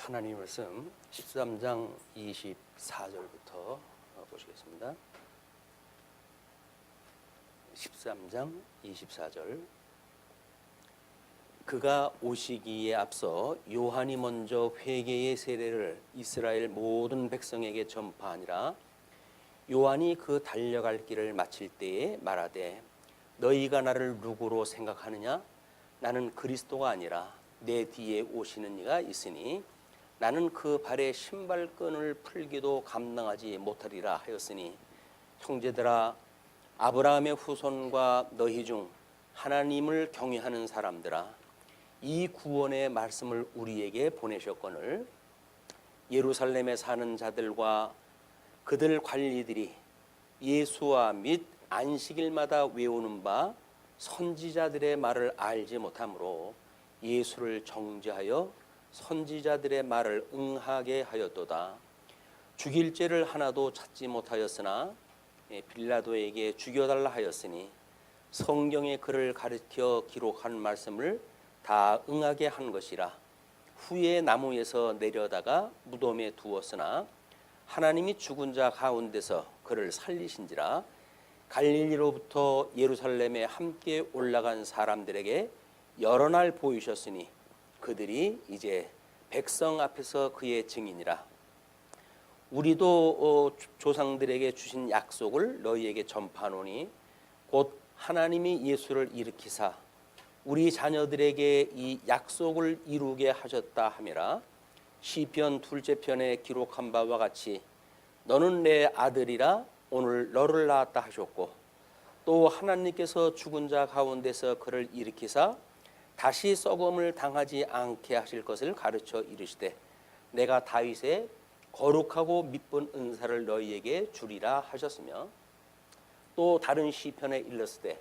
하나님 말씀 13장 24절부터 보시겠습니다. 13장 24절. 그가 오시기에 앞서 요한이 먼저 회개의 세례를 이스라엘 모든 백성에게 전파하니라. 요한이 그 달려갈 길을 마칠 때에 말하되 너희가 나를 누구로 생각하느냐? 나는 그리스도가 아니라 내 뒤에 오시는 이가 있으니 나는 그 발의 신발끈을 풀기도 감당하지 못하리라 하였으니, 형제들아, 아브라함의 후손과 너희 중 하나님을 경외하는 사람들아, 이 구원의 말씀을 우리에게 보내셨거늘 예루살렘에 사는 자들과 그들 관리들이 예수와 및 안식일마다 외우는 바 선지자들의 말을 알지 못하므로 예수를 정죄하여 선지자들의 말을 응하게 하였도다. 죽일 죄를 하나도 찾지 못하였으나 빌라도에게 죽여달라 하였으니 성경에 그를 가르쳐 기록한 말씀을 다 응하게 한 것이라. 후에 나무에서 내려다가 무덤에 두었으나 하나님이 죽은 자 가운데서 그를 살리신지라. 갈릴리로부터 예루살렘에 함께 올라간 사람들에게 여러 날 보이셨으니 그들이 이제 백성 앞에서 그의 증인이라. 우리도 조상들에게 주신 약속을 너희에게 전파하노니 곧 하나님이 예수를 일으키사 우리 자녀들에게 이 약속을 이루게 하셨다 하미라. 시편 둘째 편에 기록한 바와 같이 너는 내 아들이라 오늘 너를 낳았다 하셨고, 또 하나님께서 죽은 자 가운데서 그를 일으키사 다시 썩음을 당하지 않게 하실 것을 가르쳐 이르시되 내가 다윗의 거룩하고 미쁜 은사를 너희에게 주리라 하셨으며, 또 다른 시편에 일렀으되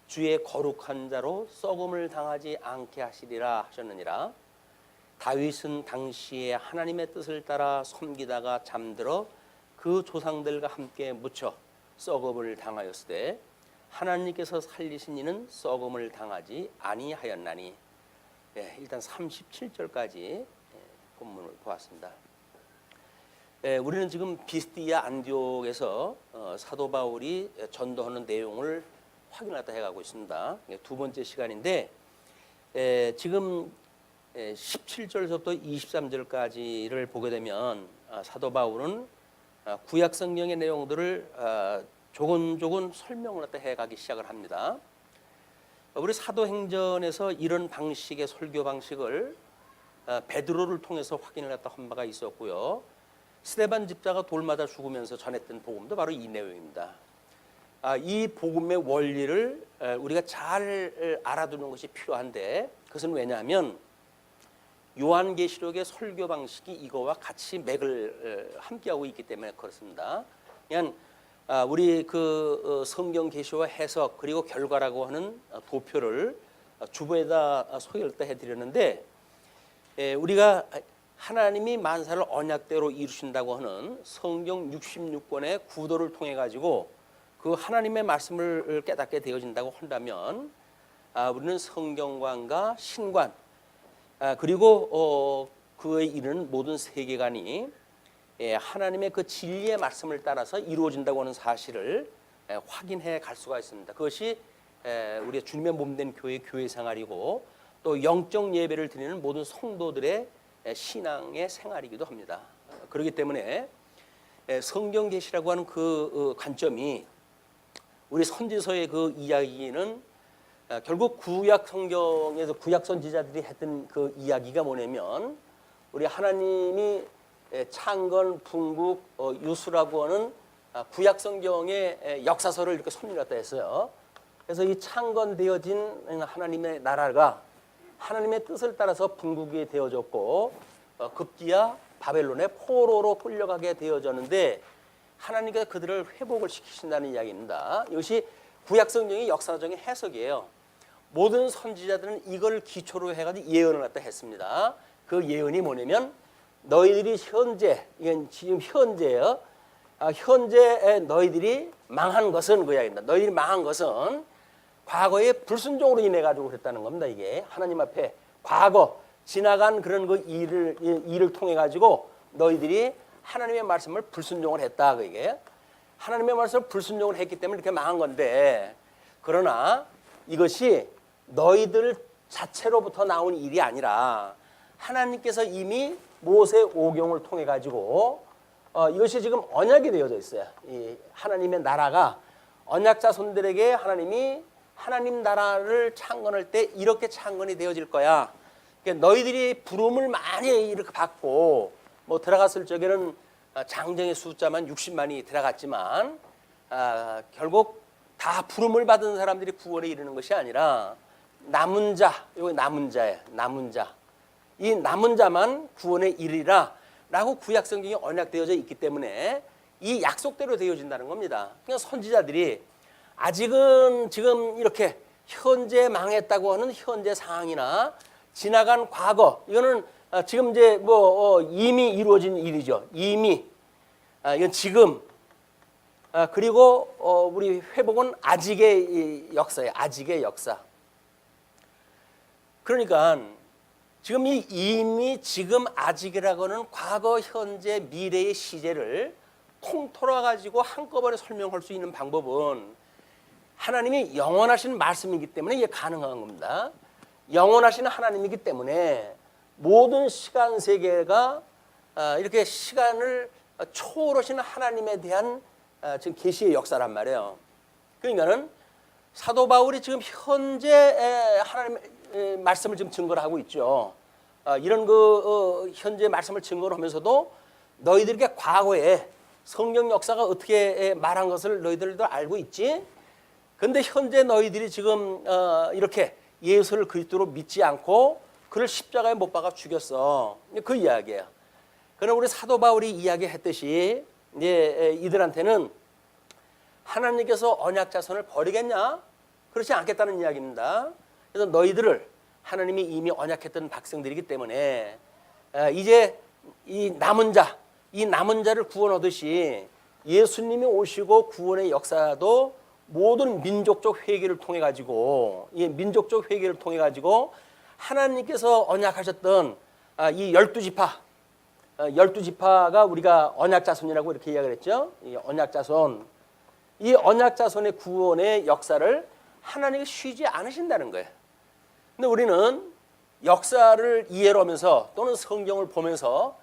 주의 거룩한 자로 썩음을 당하지 않게 하시리라 하셨느니라. 다윗은 당시에 하나님의 뜻을 따라 섬기다가 잠들어 그 조상들과 함께 묻혀 썩음을 당하였으되 하나님께서 살리신 이는 썩음을 당하지 아니하였나니. 일단 37절까지 본문을 보았습니다. 우리는 지금 비스디아 안디옥에서 사도 바울이 전도하는 내용을 확인하다 해가고 있습니다. 두 번째 시간인데 지금 17절부터 23절까지를 보게 되면 사도 바울은 구약 성경의 내용들을 조근조근 설명을 갖다 해가기 시작을 합니다. 우리 사도행전에서 이런 방식의 설교 방식을 베드로를 통해서 확인을 했다 한 바가 있었고요. 스데반 집사가 돌마다 죽으면서 전했던 복음도 바로 이 내용입니다. 이 복음의 원리를 우리가 잘 알아두는 것이 필요한데, 그것은 왜냐하면 요한계시록의 설교 방식이 이거와 같이 맥을 함께하고 있기 때문에 그렇습니다. 그냥 우리 그 성경 계시와 해석 그리고 결과라고 하는 도표를 주부에다 소개를 해드렸는데, 우리가 하나님이 만사를 언약대로 이루신다고 하는 성경 66권의 구도를 통해 가지고 그 하나님의 말씀을 깨닫게 되어진다고 한다면 우리는 성경관과 신관 그리고 그에 이르는 모든 세계관이 하나님의 그 진리의 말씀을 따라서 이루어진다고 하는 사실을 확인해 갈 수가 있습니다. 그것이 우리의 주님의 몸된 교회 생활이고 또 영적 예배를 드리는 모든 성도들의 신앙의 생활이기도 합니다. 그렇기 때문에 성경 계시라고 하는 그 관점이 우리 선지서의 그 이야기는 결국 구약 성경에서 구약 선지자들이 했던 그 이야기가 뭐냐면 우리 하나님이 창건, 풍국, 유수라고 하는 구약 성경의 역사서를 이렇게 손님했다 했어요. 그래서 이 창건되어진 하나님의 나라가 하나님의 뜻을 따라서 분국이 되어졌고 급기야 바벨론의 포로로 끌려가게 되어졌는데 하나님께서 그들을 회복을 시키신다는 이야기입니다. 이것이 구약 성경의 역사적인 해석이에요. 모든 선지자들은 이걸 기초로 해가지고 예언을 갖다 했습니다. 그 예언이 뭐냐면 너희들이 현재, 이건 지금 현재요. 현재 너희들이 망한 것은 그 이야기입니다. 너희들이 망한 것은 과거에 불순종으로 인해 가지고 그랬다는 겁니다. 이게 하나님 앞에 과거 지나간 그런 그 일을 통해 가지고 너희들이 하나님의 말씀을 불순종을 했다. 그게 하나님의 말씀을 불순종을 했기 때문에 이렇게 망한 건데, 그러나 이것이 너희들 자체로부터 나온 일이 아니라 하나님께서 이미 모세 오경을 통해 가지고 이것이 지금 언약이 되어져 있어요. 이 하나님의 나라가 언약 자손들에게 하나님이 하나님 나라를 창건할 때 이렇게 창건이 되어질 거야. 그러니까 너희들이 부름을 많이 이렇게 받고 뭐 들어갔을 적에는 장정의 숫자만 60만이 들어갔지만 결국 다 부름을 받은 사람들이 구원에 이르는 것이 아니라 남은 자, 이거 남은 자예요. 남은 자. 이 남은 자만 구원에 이르리라라고 구약 성경이 언약되어져 있기 때문에 이 약속대로 되어진다는 겁니다. 그러니까 선지자들이 아직은 지금 이렇게 현재 망했다고 하는 현재 상황이나 지나간 과거, 이거는 지금 이제 이미 이루어진 일이죠. 이미 이건 지금 그리고 우리 회복은 아직의 역사예요. 아직의 역사. 그러니까 지금 이 이미 지금 아직이라고 하는 과거, 현재, 미래의 시제를 통틀어 가지고 한꺼번에 설명할 수 있는 방법은 하나님이 영원하신 말씀이기 때문에 이게 가능한 겁니다. 영원하신 하나님이기 때문에 모든 시간 세계가 이렇게 시간을 초월하시는 하나님에 대한 지금 계시의 역사란 말이에요. 그러니까는 사도 바울이 지금 현재 하나님의 말씀을 지금 증거를 하고 있죠. 이런 현재 말씀을 증거를 하면서도 너희들에게 과거에 성경 역사가 어떻게 말한 것을 너희들도 알고 있지. 그런데 현재 너희들이 지금 이렇게 예수를 그리스도로 믿지 않고 그를 십자가에 못 박아 죽였어. 그 이야기예요. 그러나 우리 사도 바울이 이야기했듯이 이제 이들한테는 하나님께서 언약 자손을 버리겠냐? 그렇지 않겠다는 이야기입니다. 그래서 너희들을 하나님이 이미 언약했던 백성들이기 때문에 이제 이 남은 자를 구원 얻으시 예수님이 오시고 구원의 역사도 모든 민족적 회개를 통해 가지고 민족적 회개를 통해 가지고 하나님께서 언약하셨던 이 12지파가 우리가 언약 자손이라고 이렇게 이야기를 했죠. 이 언약 자손. 이 언약 자손의 구원의 역사를 하나님이 쉬지 않으신다는 거예요. 근데 우리는 역사를 이해를 하면서 또는 성경을 보면서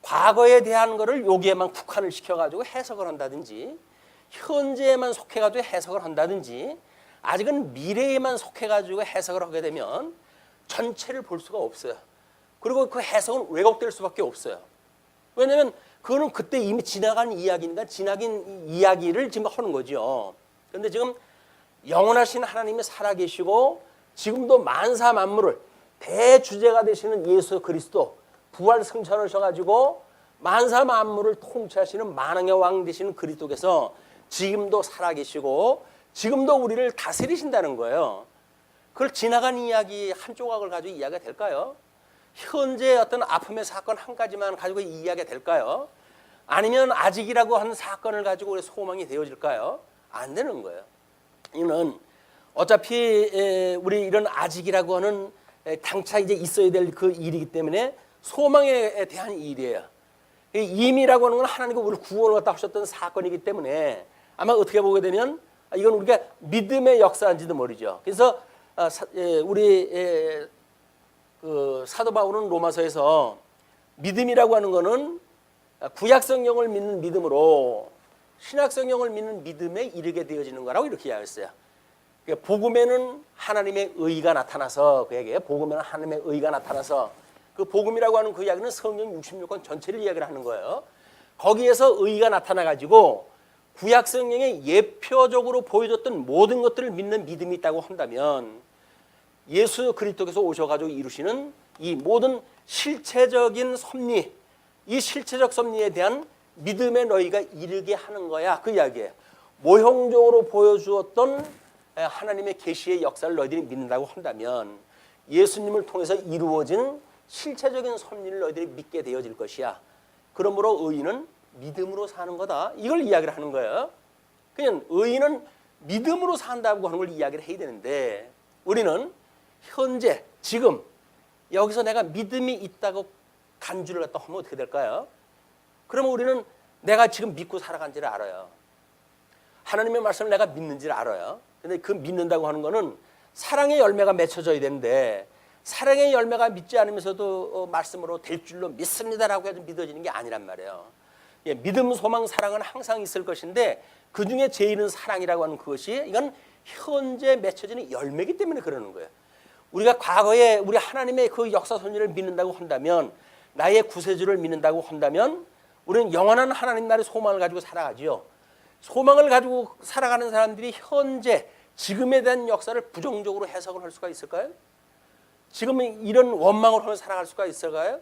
과거에 대한 것을 여기에만 국한을 시켜가지고 해석을 한다든지 현재에만 속해가지고 해석을 한다든지 아직은 미래에만 속해가지고 해석을 하게 되면 전체를 볼 수가 없어요. 그리고 그 해석은 왜곡될 수밖에 없어요. 왜냐하면 그거는 그때 이미 지나간 이야기니까 지나간 이야기를 지금 하는 거죠. 그런데 지금 영원하신 하나님이 살아계시고 지금도 만사 만물을 대주제가 되시는 예수 그리스도 부활 승천하셔가지고 만사 만물을 통치하시는 만왕의 왕 되시는 그리스도께서 지금도 살아계시고 지금도 우리를 다스리신다는 거예요. 그걸 지나간 이야기 한 조각을 가지고 이야기가 될까요? 현재 어떤 아픔의 사건 한 가지만 가지고 이야기가 될까요? 아니면 아직이라고 하는 사건을 가지고 우리 소망이 되어질까요? 안 되는 거예요. 이는 어차피 우리 이런 아직이라고 하는 당차 이제 있어야 될 그 일이기 때문에 소망에 대한 일이에요. 임이라고 하는 건 하나님이 우리를 구원을 갖다 하셨던 사건이기 때문에 아마 어떻게 보게 되면 이건 우리가 믿음의 역사인지도 모르죠. 그래서 우리 그 사도 바울은 로마서에서 믿음이라고 하는 거는 구약 성경을 믿는 믿음으로 신약 성경을 믿는 믿음에 이르게 되어지는 거라고 이렇게 이야기했어요. 그러니까 복음에는 하나님의 의가 나타나서 그에게 복음에는 하나님의 의가 나타나서 그 복음이라고 하는 그 이야기는 성경 66권 전체를 이야기를 하는 거예요. 거기에서 의가 나타나 가지고 구약 성경에 예표적으로 보여줬던 모든 것들을 믿는 믿음이 있다고 한다면 예수 그리스도께서 오셔가지고 이루시는 이 모든 실체적인 섭리, 이 실체적 섭리에 대한 믿음의 너희가 이르게 하는 거야. 그 이야기예요. 모형적으로 보여주었던 하나님의 계시의 역사를 너희들이 믿는다고 한다면 예수님을 통해서 이루어진 실체적인 섭리를 너희들이 믿게 되어질 것이야. 그러므로 의인은 믿음으로 사는 거다. 이걸 이야기를 하는 거예요. 그냥 의인은 믿음으로 산다고 하는 걸 이야기를 해야 되는데 우리는 현재 지금 여기서 내가 믿음이 있다고 간주를 갖다 하면 어떻게 될까요? 그러면 우리는 내가 지금 믿고 살아간지를 알아요. 하나님의 말씀을 내가 믿는지를 알아요. 근데 그 믿는다고 하는 거는 사랑의 열매가 맺혀져야 되는데 사랑의 열매가 믿지 않으면서도 말씀으로 될 줄로 믿습니다라고 해도 믿어지는 게 아니란 말이에요. 예, 믿음, 소망, 사랑은 항상 있을 것인데 그중에 제일은 사랑이라고 하는 그것이 이건 현재 맺혀지는 열매이기 때문에 그러는 거예요. 우리가 과거에 우리 하나님의 그 역사 섭리를 믿는다고 한다면 나의 구세주를 믿는다고 한다면 우리는 영원한 하나님 나라의 소망을 가지고 살아가지요. 소망을 가지고 살아가는 사람들이 현재 지금에 대한 역사를 부정적으로 해석을 할 수가 있을까요? 지금 이런 원망을 하며 살아갈 수가 있을까요?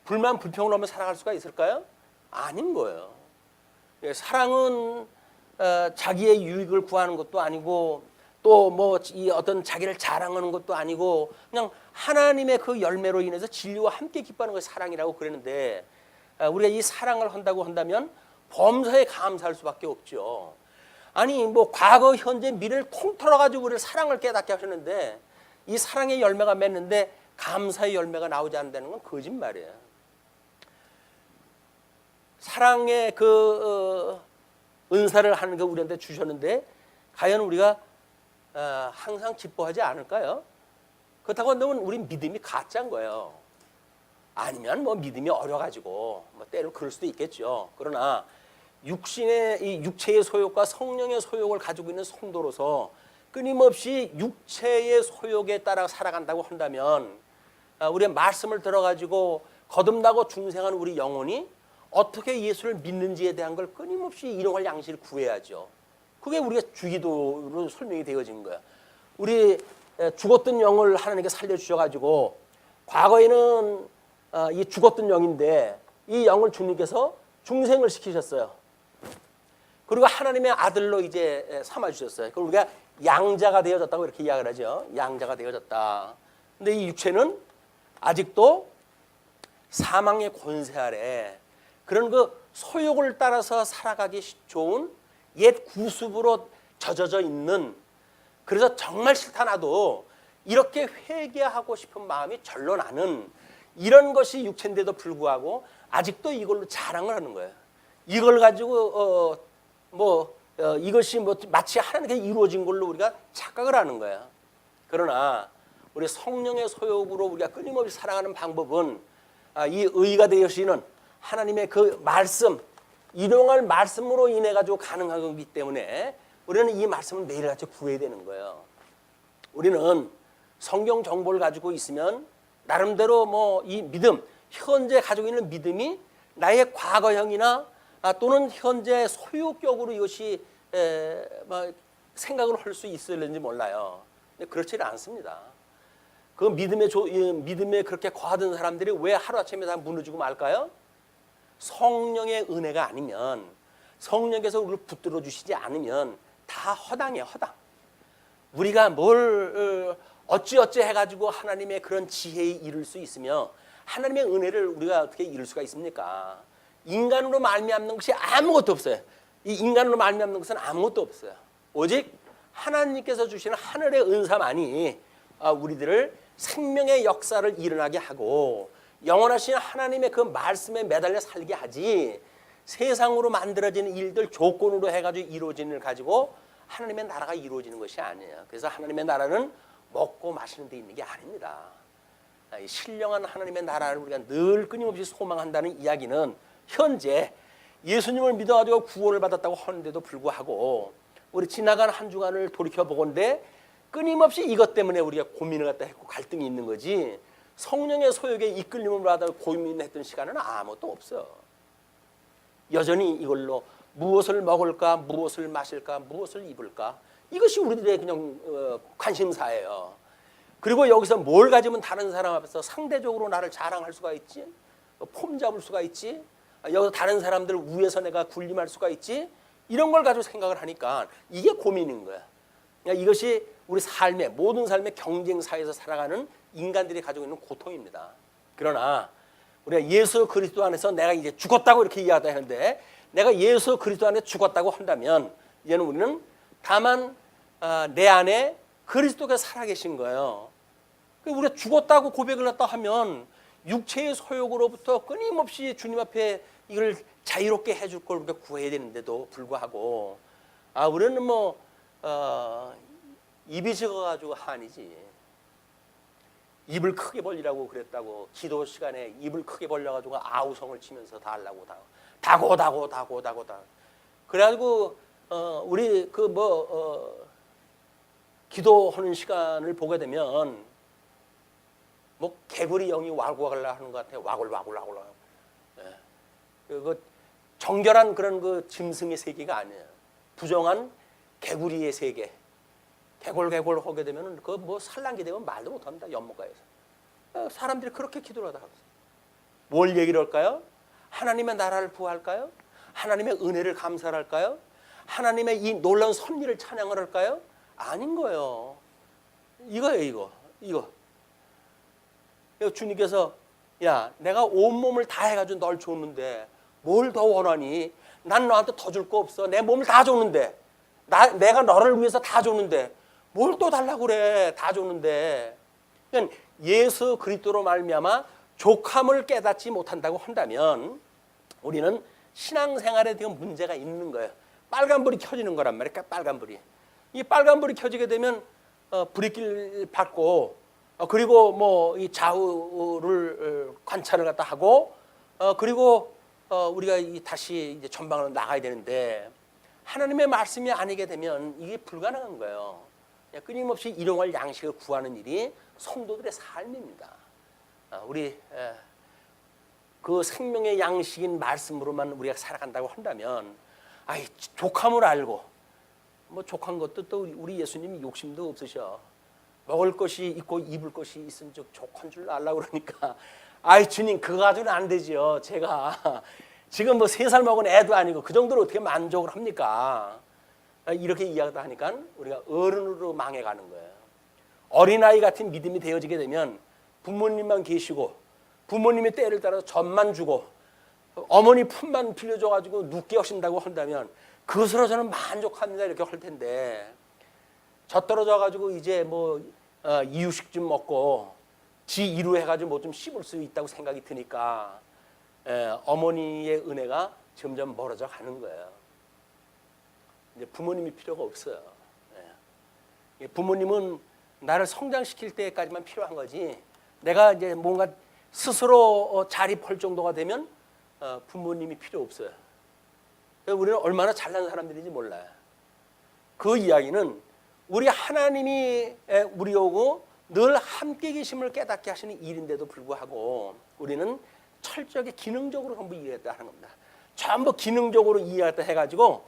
불만 불평을 하며 살아갈 수가 있을까요? 아닌 거예요. 사랑은 자기의 유익을 구하는 것도 아니고 또 뭐 이 어떤 자기를 자랑하는 것도 아니고 그냥 하나님의 그 열매로 인해서 진리와 함께 기뻐하는 것이 사랑이라고 그러는데 우리가 이 사랑을 한다고 한다면 범사에 감사할 수밖에 없죠. 아니 뭐 과거, 현재, 미래를 통틀어 가지고 우리를 사랑을 깨닫게 하셨는데 이 사랑의 열매가 맺는데 감사의 열매가 나오지 않는다는 건 거짓말이에요. 사랑의 그 은사를 하는 게 우리한테 주셨는데 과연 우리가 항상 기뻐하지 않을까요? 그렇다고 한다면 우리 믿음이 가짜인 거예요. 아니면 뭐 믿음이 어려가지고 뭐 때로 그럴 수도 있겠죠. 그러나 육신의 이 육체의 소욕과 성령의 소욕을 가지고 있는 성도로서 끊임없이 육체의 소욕에 따라 살아간다고 한다면 우리의 말씀을 들어가지고 거듭나고 중생한 우리 영혼이 어떻게 예수를 믿는지에 대한 걸 끊임없이 일용할 양식을 구해야죠. 그게 우리가 주기도로 설명이 되어진 거야. 우리 죽었던 영을 하나님께 살려주셔가지고 과거에는 이 죽었던 영인데 이 영을 주님께서 중생을 시키셨어요. 그리고 하나님의 아들로 이제 삼아주셨어요. 그리고 우리가 양자가 되어졌다고 이렇게 이야기를 하죠. 양자가 되어졌다. 근데 이 육체는 아직도 사망의 권세 아래 그런 그 소욕을 따라서 살아가기 좋은 옛 구습으로 젖어져 있는, 그래서 정말 싫다 나도 이렇게 회개하고 싶은 마음이 절로 나는 이런 것이 육체인데도 불구하고 아직도 이걸로 자랑을 하는 거예요. 이걸 가지고 이것이 뭐 마치 하나님께 이루어진 걸로 우리가 착각을 하는 거예요. 그러나 우리 성령의 소욕으로 우리가 끊임없이 살아가는 방법은 이 의가 되시는 하나님의 그 말씀, 일용할 말씀으로 인해 가지고 가능한 거기 때문에 우리는 이 말씀을 매일같이 구해야 되는 거예요. 우리는 성경 정보를 가지고 있으면 나름대로 뭐 이 믿음, 현재 가지고 있는 믿음이 나의 과거형이나 또는 현재 소유격으로 이것이 생각을 할 수 있을는지 몰라요. 근데 그렇지는 않습니다. 그 믿음에 그렇게 과하던 사람들이 왜 하루아침에 다 무너지고 말까요? 성령의 은혜가 아니면, 성령께서 우리를 붙들어 주시지 않으면 다 허당이에요, 허당. 우리가 뭘 어찌어찌 해가지고 하나님의 그런 지혜에 이룰 수 있으며 하나님의 은혜를 우리가 어떻게 이룰 수가 있습니까? 인간으로 말미암는 것이 아무것도 없어요. 이 인간으로 말미암는 것은 아무것도 없어요. 오직 하나님께서 주시는 하늘의 은사만이 우리들을 생명의 역사를 일어나게 하고 영원하신 하나님의 그 말씀에 매달려 살게 하지, 세상으로 만들어지는 일들 조건으로 해가지고 이루어지는 일 가지고 하나님의 나라가 이루어지는 것이 아니에요. 그래서 하나님의 나라는 먹고 마시는 데 있는 게 아닙니다. 신령한 하나님의 나라를 우리가 늘 끊임없이 소망한다는 이야기는 현재 예수님을 믿어가지고 구원을 받았다고 하는데도 불구하고 우리 지나간 한 주간을 돌이켜보건대 끊임없이 이것 때문에 우리가 고민을 갖다 했고 갈등이 있는 거지, 성령의 소욕에 이끌림을 받아 고민했던 시간은 아무것도 없어요. 여전히 이걸로 무엇을 먹을까, 무엇을 마실까, 무엇을 입을까, 이것이 우리들의 그냥 관심사예요. 그리고 여기서 뭘 가지면 다른 사람 앞에서 상대적으로 나를 자랑할 수가 있지, 폼 잡을 수가 있지, 여기서 다른 사람들 위에서 내가 군림할 수가 있지, 이런 걸 가지고 생각을 하니까 이게 고민인 거야. 그러니까 이것이 우리 삶의 모든 삶의 경쟁사에서 살아가는 인간들이 가지고 있는 고통입니다. 그러나 우리가 예수 그리스도 안에서 내가 이제 죽었다고 이렇게 이야기하다 하는데, 내가 예수 그리스도 안에 죽었다고 한다면 이제는 우리는 다만 내 안에 그리스도가 살아계신 거예요. 우리 우리가 죽었다고 고백을 했다 하면 육체의 소욕으로부터 끊임없이 주님 앞에 이걸 자유롭게 해줄 걸 우리가 구해야 되는데도 불구하고 우리는 입이 적어가지고 한이지. 입을 크게 벌리라고 그랬다고 기도 시간에 입을 크게 벌려가지고 아우성을 치면서 다 하려고 다고. 그래가지고 우리 기도하는 시간을 보게 되면 개구리 영이 와글와글 하는 것 같아요. 와글와글. 그 정결한 그런 그 짐승의 세계가 아니에요. 부정한 개구리의 세계. 개골 하게 되면은 산란기 되면 말도 못합니다. 연못가에서 사람들이 그렇게 기도를 하다 뭘 얘기를 할까요? 하나님의 나라를 부할까요? 하나님의 은혜를 감사할까요? 하나님의 이 놀라운 섭리를 찬양을 할까요? 아닌 거예요. 이거예요. 이거. 주님께서 야, 내가 온몸을 다 해가지고 널 줬는데 뭘 더 원하니? 난 너한테 더 줄 거 없어. 내 몸을 다 줬는데 내가 너를 위해서 다 줬는데 뭘 또 달라고 그래. 다 줬는데. 그러니까 예수 그리스도로 말미암아 족함을 깨닫지 못한다고 한다면 우리는 신앙생활에 대한 문제가 있는 거예요. 빨간불이 켜지는 거란 말이에요. 빨간불이. 이 빨간불이 켜지게 되면 불이길 받고 그리고 이 좌우를 관찰을 갖다 하고 그리고 우리가 다시 이제 전방으로 나가야 되는데 하나님의 말씀이 아니게 되면 이게 불가능한 거예요. 끊임없이 일용할 양식을 구하는 일이 성도들의 삶입니다. 우리 그 생명의 양식인 말씀으로만 우리가 살아간다고 한다면 족함을 알고 족한 것도 또 우리 예수님이 욕심도 없으셔. 먹을 것이 있고 입을 것이 있은 즉 족한 줄 알라고 그러니까 주님 그거 가지고는 안 되지요. 제가 지금 3살 먹은 애도 아니고 그 정도로 어떻게 만족을 합니까? 이렇게 이야기를 하니까 우리가 어른으로 망해가는 거예요. 어린아이 같은 믿음이 되어지게 되면 부모님만 계시고 부모님의 때를 따라서 젖만 주고 어머니 품만 빌려줘가지고 눕게 하신다고 한다면 그것으로 저는 만족합니다 이렇게 할 텐데 젖 떨어져가지고 이제 이유식 좀 먹고 지 이루 해가지고 좀 씹을 수 있다고 생각이 드니까 어머니의 은혜가 점점 멀어져 가는 거예요. 이제 부모님이 필요가 없어요. 부모님은 나를 성장시킬 때까지만 필요한 거지. 내가 이제 뭔가 스스로 자립할 정도가 되면 부모님이 필요 없어요. 우리는 얼마나 잘난 사람들인지 몰라요. 그 이야기는 우리 하나님이 우리하고 늘 함께 계심을 깨닫게 하시는 일인데도 불구하고 우리는 철저하게 기능적으로 전부 이해했다 하는 겁니다. 전부 기능적으로 이해했다 해가지고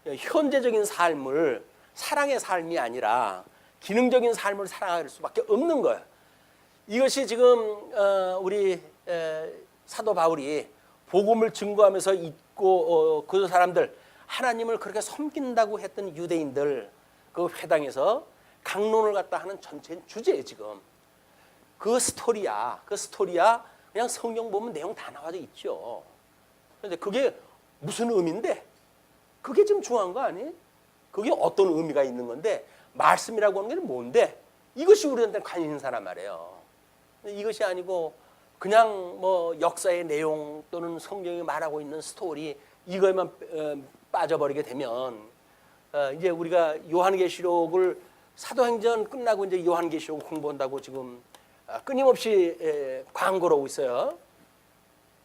현재적인 삶을 사랑의 삶이 아니라 기능적인 삶을 살아갈 수밖에 없는 거예요. 이것이 지금 우리 사도 바울이 복음을 증거하면서 있고 그 사람들 하나님을 그렇게 섬긴다고 했던 유대인들 그 회당에서 강론을 갖다 하는 전체 주제예요. 지금 그 스토리야. 그냥 성경 보면 내용 다 나와져 있죠. 그런데 그게 무슨 의미인데? 그게 좀 중요한 거 아니에요? 그게 어떤 의미가 있는 건데 말씀이라고 하는 게 뭔데? 이것이 우리한테 관심 있는 사람 말이에요. 이것이 아니고 그냥 역사의 내용 또는 성경이 말하고 있는 스토리 이거에만 빠져버리게 되면 이제 우리가 요한계시록을 사도행전 끝나고 이제 요한계시록 공부한다고 지금 끊임없이 광고를 하고 있어요.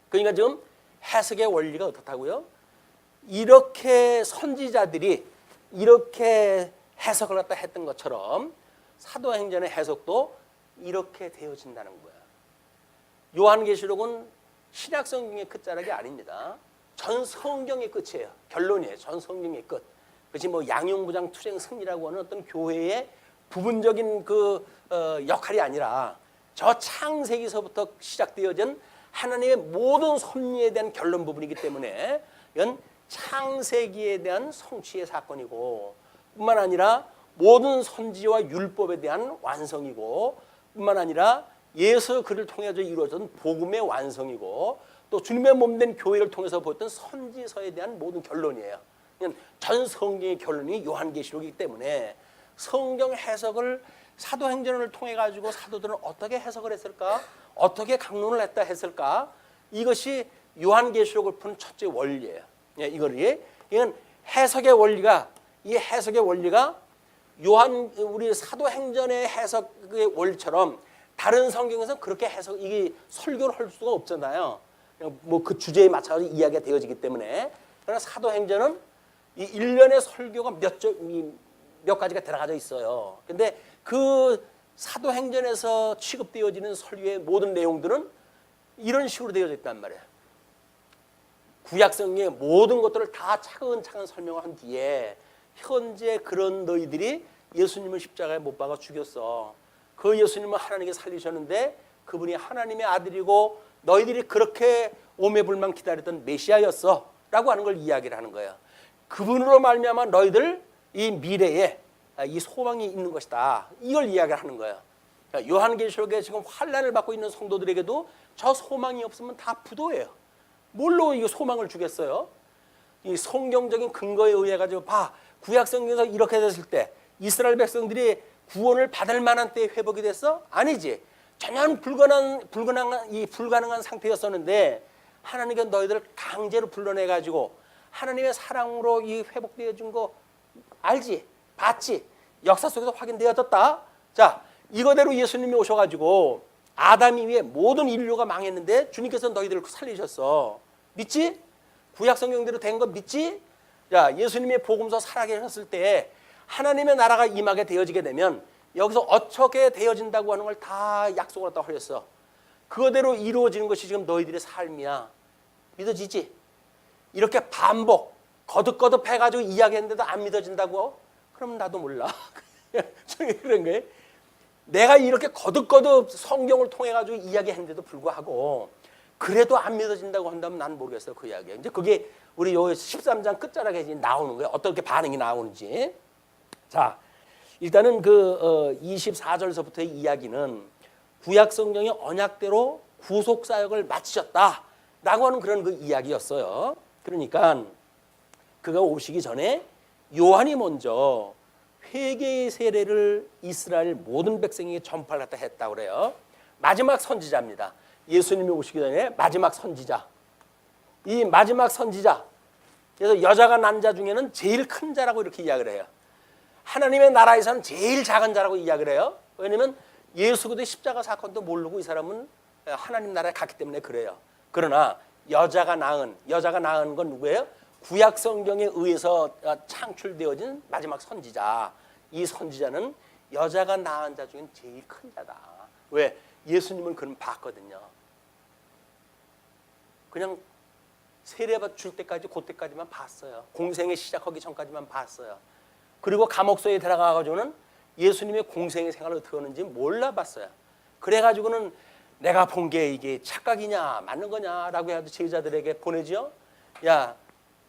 그러니까 지금 해석의 원리가 어떻다고요? 이렇게 선지자들이 이렇게 해석을 갖다 했던 것처럼 사도행전의 해석도 이렇게 되어진다는 거예요. 요한계시록은 신약 성경의 끝자락이 아닙니다. 전 성경의 끝이에요. 결론이에요. 전 성경의 끝. 그것이 양용부장 투쟁 승리라고 하는 어떤 교회의 부분적인 그 역할이 아니라 저 창세기서부터 시작되어진 하나님의 모든 섭리에 대한 결론 부분이기 때문에 이건 창세기에 대한 성취의 사건이고 뿐만 아니라 모든 선지와 율법에 대한 완성이고 뿐만 아니라 예수 그를 통해서 이루어진 복음의 완성이고 또 주님의 몸된 교회를 통해서 보였던 선지서에 대한 모든 결론이에요. 전 성경의 결론이 요한계시록이기 때문에 성경 해석을 사도행전을 통해 가지고 사도들은 어떻게 해석을 했을까? 어떻게 강론을 했다 했을까? 이것이 요한계시록을 푸는 첫째 원리예요. 이건 해석의 원리가, 이 해석의 원리가 우리 사도행전의 해석의 원리처럼 다른 성경에서 그렇게 해석, 이게 설교를 할 수가 없잖아요. 뭐 그 주제에 맞춰서 이야기가 되어지기 때문에. 그러나 사도행전은 이 일련의 설교가 몇 가지가 들어가져 있어요. 근데 그 사도행전에서 취급되어지는 설교의 모든 내용들은 이런 식으로 되어져 있단 말이에요. 구약성경의 모든 것들을 다 차근차근 설명을 한 뒤에 현재 그런 너희들이 예수님을 십자가에 못 박아 죽였어. 그 예수님은 하나님께 살리셨는데 그분이 하나님의 아들이고 너희들이 그렇게 오매불망 기다렸던 메시아였어 라고 하는 걸 이야기를 하는 거예요. 그분으로 말미암아 너희들 이 미래에 이 소망이 있는 것이다. 이걸 이야기를 하는 거예요. 요한계시록에 지금 환난을 받고 있는 성도들에게도 저 소망이 없으면 다 부도예요. 뭘로 이 소망을 주겠어요? 이 성경적인 근거에 의해 가지고 구약성경에서 이렇게 됐을 때 이스라엘 백성들이 구원을 받을 만한 때에 회복이 됐어? 아니지. 전혀 불가능한 상태였었는데 하나님께 너희들을 강제로 불러내 가지고 하나님의 사랑으로 이 회복되어 준 거 알지? 봤지? 역사 속에서 확인되어졌다. 자, 이거대로 예수님이 오셔가지고 아담 이후에 모든 인류가 망했는데 주님께서 너희들을 살리셨어. 믿지? 구약 성경대로 된 거 믿지? 자, 예수님의 복음서 살아계셨을 때 하나님의 나라가 임하게 되어지게 되면 여기서 어떻게 되어진다고 하는 걸 다 약속을 했다고 하셨어. 그거대로 이루어지는 것이 지금 너희들의 삶이야. 믿어지지? 이렇게 반복, 거듭거듭 해가지고 이야기했는데도 안 믿어진다고? 그럼 나도 몰라. 그런 거예요. 내가 이렇게 거듭거듭 성경을 통해 가지고 이야기했는데도 불구하고 그래도 안 믿어진다고 한다면 난 모르겠어요. 그 이야기. 이제 그게 우리 요 13장 끝자락에 나오는 거예요. 어떻게 반응이 나오는지. 자, 일단은 그 24절서부터의 이야기는 구약 성경의 언약대로 구속 사역을 마치셨다라고 하는 그런 그 이야기였어요. 그러니까 그가 오시기 전에 요한이 먼저 회개의 세례를 이스라엘 모든 백성에게 전파를 했다고 그래요. 마지막 선지자입니다. 예수님이 오시기 전에 마지막 선지자. 이 마지막 선지자. 그래서 여자가 난 자 중에는 제일 큰 자라고 이렇게 이야기를 해요. 하나님의 나라에서는 제일 작은 자라고 이야기를 해요. 왜냐하면 예수 그리스도의 십자가 사건도 모르고 이 사람은 하나님 나라에 갔기 때문에 그래요. 그러나 여자가 낳은 건 누구예요? 구약 성경에 의해서 창출되어진 마지막 선지자. 이 선지자는 여자가 낳은 자 중엔 제일 큰 자다. 왜? 예수님은 그는 봤거든요. 그냥 세례받 줄 때까지 그때까지만 봤어요. 공생에 시작하기 전까지만 봤어요. 그리고 감옥소에 들어가가지고는 예수님의 공생의 생활을 어떻게 하는지 몰라봤어요. 그래가지고는 내가 본 게 이게 착각이냐 맞는 거냐라고 해서 제자들에게 보내죠. 야,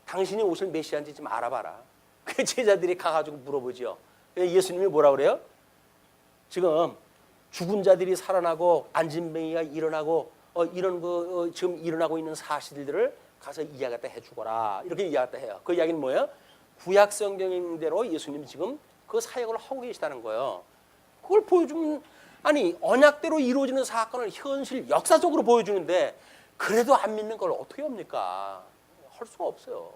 당신이 오실 메시아인지 좀 알아봐라. 그 제자들이 가가지고 물어보죠. 예수님이 뭐라 그래요? 지금 죽은 자들이 살아나고 안진뱅이가 일어나고 이런 거 지금 일어나고 있는 사실들을 가서 이야기했다 해주거라. 이렇게 이야기했다 해요. 그 이야기는 뭐예요? 구약 성경대로 예수님이 지금 그 사역을 하고 계시다는 거예요. 그걸 보여주면 아니 언약대로 이루어지는 사건을 현실 역사적으로 보여주는데 그래도 안 믿는 걸 어떻게 합니까? 할 수가 없어요.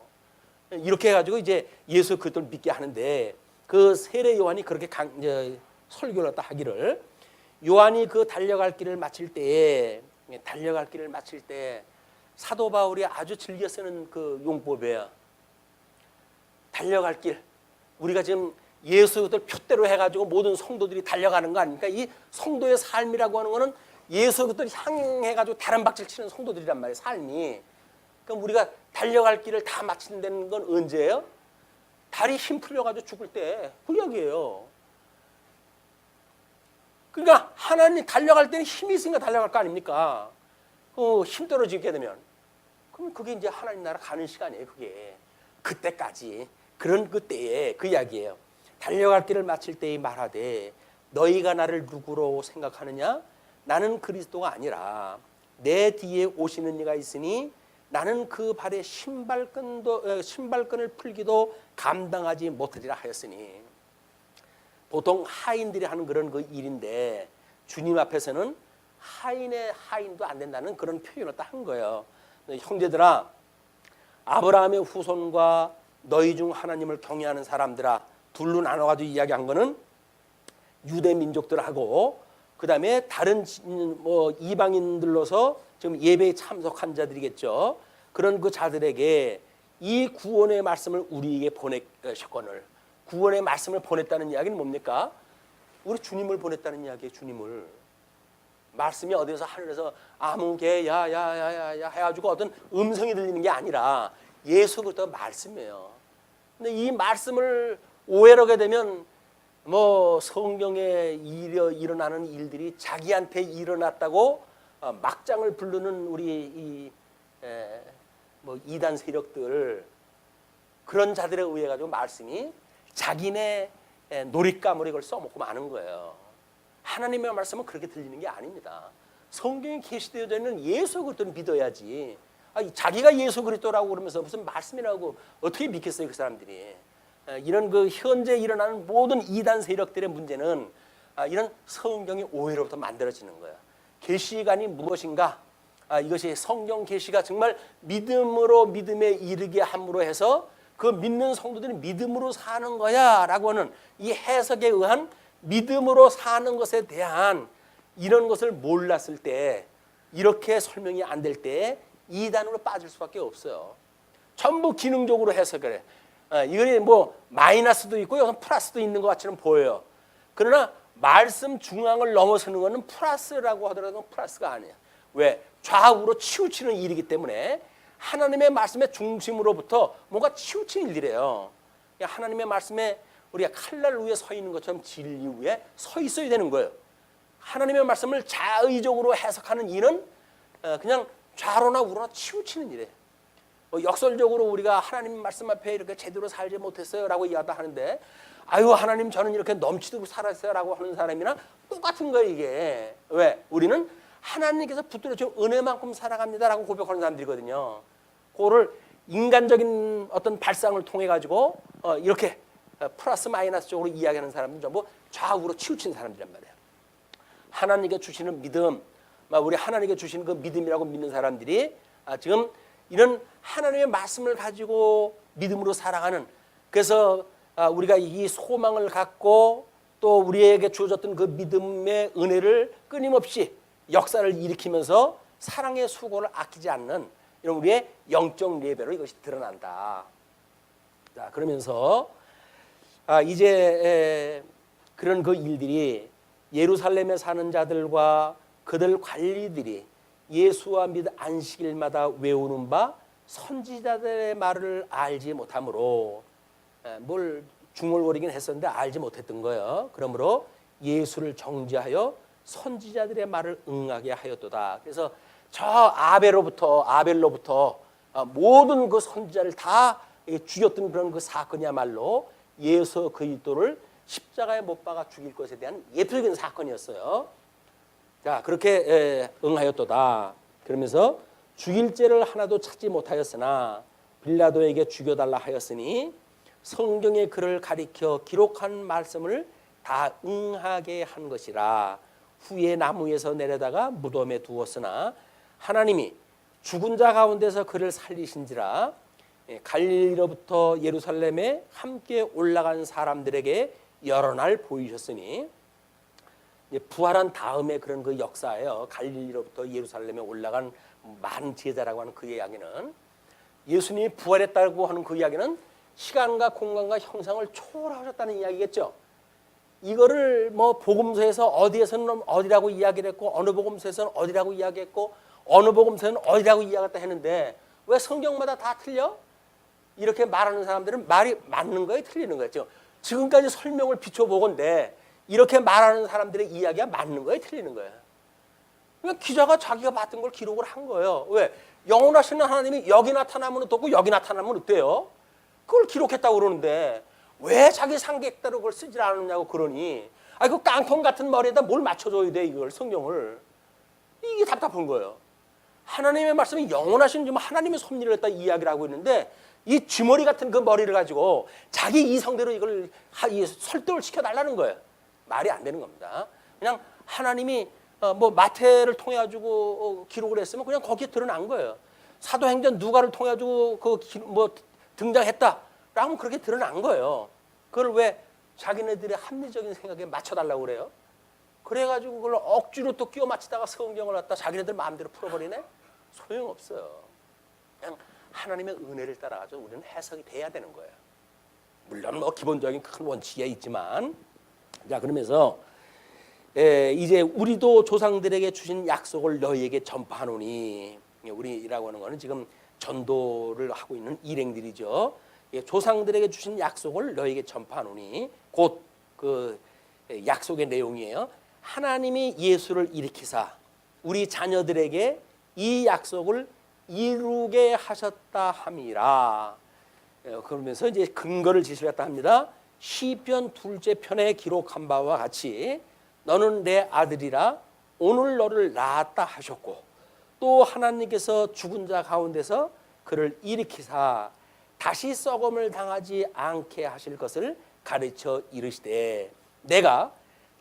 이렇게 해가지고 이제 예수 그리스도를 믿게 하는데 그 세례 요한이 그렇게 설교를 했다 하기를 요한이 그 달려갈 길을 마칠 때 사도 바울이 아주 즐겨 쓰는 그 용법이에요. 달려갈 길. 우리가 지금 예수들 표대로 해가지고 모든 성도들이 달려가는 거 아닙니까? 이 성도의 삶이라고 하는 거는 예수들 향해가지고 다른 박질 치는 성도들이란 말이에요. 삶이. 그럼 우리가 달려갈 길을 다 마친다는 건 언제예요? 다리 힘 풀려가지고 죽을 때 그 이야기예요. 그러니까 하나님 달려갈 때는 힘이 있으니까 달려갈 거 아닙니까? 힘 떨어지게 되면 그럼 그게 이제 하나님 나라 가는 시간이에요. 그게 그때까지 그런 그때에 그 이야기예요. 달려갈 길을 마칠 때에 말하되 너희가 나를 누구로 생각하느냐? 나는 그리스도가 아니라 내 뒤에 오시는 이가 있으니 나는 그 발에 신발끈을 풀기도 감당하지 못하리라 하였으니 보통 하인들이 하는 그런 그 일인데 주님 앞에서는 하인의 하인도 안 된다는 그런 표현을 딱 한 거예요. 형제들아, 아브라함의 후손과 너희 중 하나님을 경외하는 사람들아, 둘로 나눠가지고 이야기한 거는 유대 민족들하고 그 다음에 다른 뭐 이방인들로서 지금 예배에 참석한 자들이겠죠. 그런 그 자들에게 이 구원의 말씀을 우리에게 보내셨거늘, 구원의 말씀을 보냈다는 이야기는 뭡니까? 우리 주님을 보냈다는 이야기예요. 주님을. 말씀이 어디서 하늘에서 아무개 야야야야야 해가지고 어떤 음성이 들리는 게 아니라 예수 그리스도 말씀이에요. 근데 이 말씀을 오해를 하게 되면 뭐 성경에 일어나는 일들이 자기한테 일어났다고 막장을 부르는 우리 뭐 이단 세력들, 그런 자들에 의해 가지고 말씀이 자기네 놀잇감으로 이걸 써먹고 마는 거예요. 하나님의 말씀은 그렇게 들리는 게 아닙니다. 성경에 계시되어져 있는 예수 그리스도를 믿어야지. 자기가 예수 그리스도라고 그러면서 무슨 말씀이라고 어떻게 믿겠어요, 그 사람들이. 이런 그 현재 일어나는 모든 이단 세력들의 문제는 이런 성경의 오해로부터 만들어지는 거예요. 계시관이 무엇인가? 이것이 성경 계시가 정말 믿음으로 믿음에 이르게 함으로 해서 그 믿는 성도들이 믿음으로 사는 거야라고 하는 이 해석에 의한 믿음으로 사는 것에 대한 이런 것을 몰랐을 때, 이렇게 설명이 안 될 때 이단으로 빠질 수밖에 없어요. 전부 기능적으로 해석을 해. 이거는 뭐 마이너스도 있고 여기서 플러스도 있는 것 같이는 보여요. 그러나 말씀 중앙을 넘어서는 것은 플러스라고 하더라도 플러스가 아니에요. 왜? 좌우로 치우치는 일이기 때문에 하나님의 말씀의 중심으로부터 뭔가 치우치는 일이래요. 하나님의 말씀에 우리가 칼날 위에 서 있는 것처럼 진리 위에 서 있어야 되는 거예요. 하나님의 말씀을 자의적으로 해석하는 일은 그냥 좌로나 우로나 치우치는 일이에요. 역설적으로 우리가 하나님 말씀 앞에 이렇게 제대로 살지 못했어요 라고 이야기하다 하는데, 아유 하나님 저는 이렇게 넘치도록 살았어요 라고 하는 사람이나 똑같은 거예요 이게. 왜? 우리는 하나님께서 붙들어 주신 은혜만큼 살아갑니다 라고 고백하는 사람들이거든요. 그거를 인간적인 어떤 발상을 통해 가지고 이렇게 플러스 마이너스 쪽으로 이야기하는 사람은 전부 좌우로 치우친 사람들이란 말이에요. 하나님께 주시는 믿음, 우리 하나님께 주시는 그 믿음이라고 믿는 사람들이 지금 이런 하나님의 말씀을 가지고 믿음으로 살아가는, 그래서 우리가 이 소망을 갖고 또 우리에게 주어졌던 그 믿음의 은혜를 끊임없이 역사를 일으키면서 사랑의 수고를 아끼지 않는 이런 우리의 영적 레벨로 이것이 드러난다. 자, 그러면서 이제 그런 그 일들이 예루살렘에 사는 자들과 그들 관리들이 예수와 믿 안식일마다 외우는 바 선지자들의 말을 알지 못하므로, 뭘 중얼거리긴 했었는데 알지 못했던 거예요. 그러므로 예수를 정죄하여 선지자들의 말을 응하게 하였도다. 그래서 저 아벨로부터 모든 그 선지자를 다 죽였던 그런 그 사건이야말로 예수 그리스도를 십자가에 못 박아 죽일 것에 대한 예표적인 사건이었어요. 자, 그렇게 응하였도다. 그러면서 죽일 죄를 하나도 찾지 못하였으나 빌라도에게 죽여달라 하였으니 성경의 글을 가리켜 기록한 말씀을 다 응하게 한 것이라. 후에 나무에서 내려다가 무덤에 두었으나 하나님이 죽은 자 가운데서 그를 살리신지라. 갈릴리로부터 예루살렘에 함께 올라간 사람들에게 여러 날 보이셨으니, 부활한 다음에 그런 그 역사예요. 갈릴리로부터 예루살렘에 올라간 많은 제자라고 하는 그 이야기는, 예수님이 부활했다고 하는 그 이야기는 시간과 공간과 형상을 초월하셨다는 이야기겠죠. 이거를 뭐 복음서에서 어디에서는 어디라고 이야기를 했고 어느 복음서에서는 어디라고 이야기했고 어느 복음서에는 어디라고 이야기했다 했는데 왜 성경마다 다 틀려? 이렇게 말하는 사람들은 말이 맞는 거예요, 틀리는 거예요? 지금까지 설명을 비춰보건데 이렇게 말하는 사람들의 이야기가 맞는 거예요, 틀리는 거예요? 그러니까 기자가 자기가 봤던 걸 기록을 한 거예요. 왜? 영원하신 하나님이 여기 나타나면 어떻고 여기 나타나면 어때요? 그걸 기록했다고 그러는데 왜 자기 상객대로 그걸 쓰질 않느냐고 그러니, 그 깡통 같은 머리에다 뭘 맞춰줘야 돼 이걸, 성경을. 이게 답답한 거예요. 하나님의 말씀이 영원하신 좀 하나님의 섭리를 했다 이야기를 하고 있는데 이 쥐머리 같은 그 머리를 가지고 자기 이성대로 이걸 설득을 시켜달라는 거예요. 말이 안 되는 겁니다. 그냥 하나님이 뭐 마태를 통해 가지고 기록을 했으면 그냥 거기에 드러난 거예요. 사도행전 누가를 통해 가지고 뭐 등장했다라면 그렇게 드러난 거예요. 그걸 왜 자기네들의 합리적인 생각에 맞춰달라고 그래요? 그래가지고 그걸 억지로 또 끼워 맞추다가 성경을 갖다 자기네들 마음대로 풀어버리네? 소용없어요. 그냥 하나님의 은혜를 따라가지고 우리는 해석이 돼야 되는 거예요. 물론 뭐 기본적인 큰 원칙이 있지만, 자 그러면서 이제 우리도 조상들에게 주신 약속을 너희에게 전파하노니, 우리라고 하는 거는 지금 전도를 하고 있는 일행들이죠. 조상들에게 주신 약속을 너희에게 전파하노니, 곧 그 약속의 내용이에요. 하나님이 예수를 일으키사 우리 자녀들에게 이 약속을 이루게 하셨다 함이라. 그러면서 이제 근거를 지시했다 합니다. 시편 2째 편에 기록한 바와 같이 너는 내 아들이라 오늘 너를 낳았다 하셨고, 또 하나님께서 죽은 자 가운데서 그를 일으키사 다시 썩음을 당하지 않게 하실 것을 가르쳐 이르시되, 내가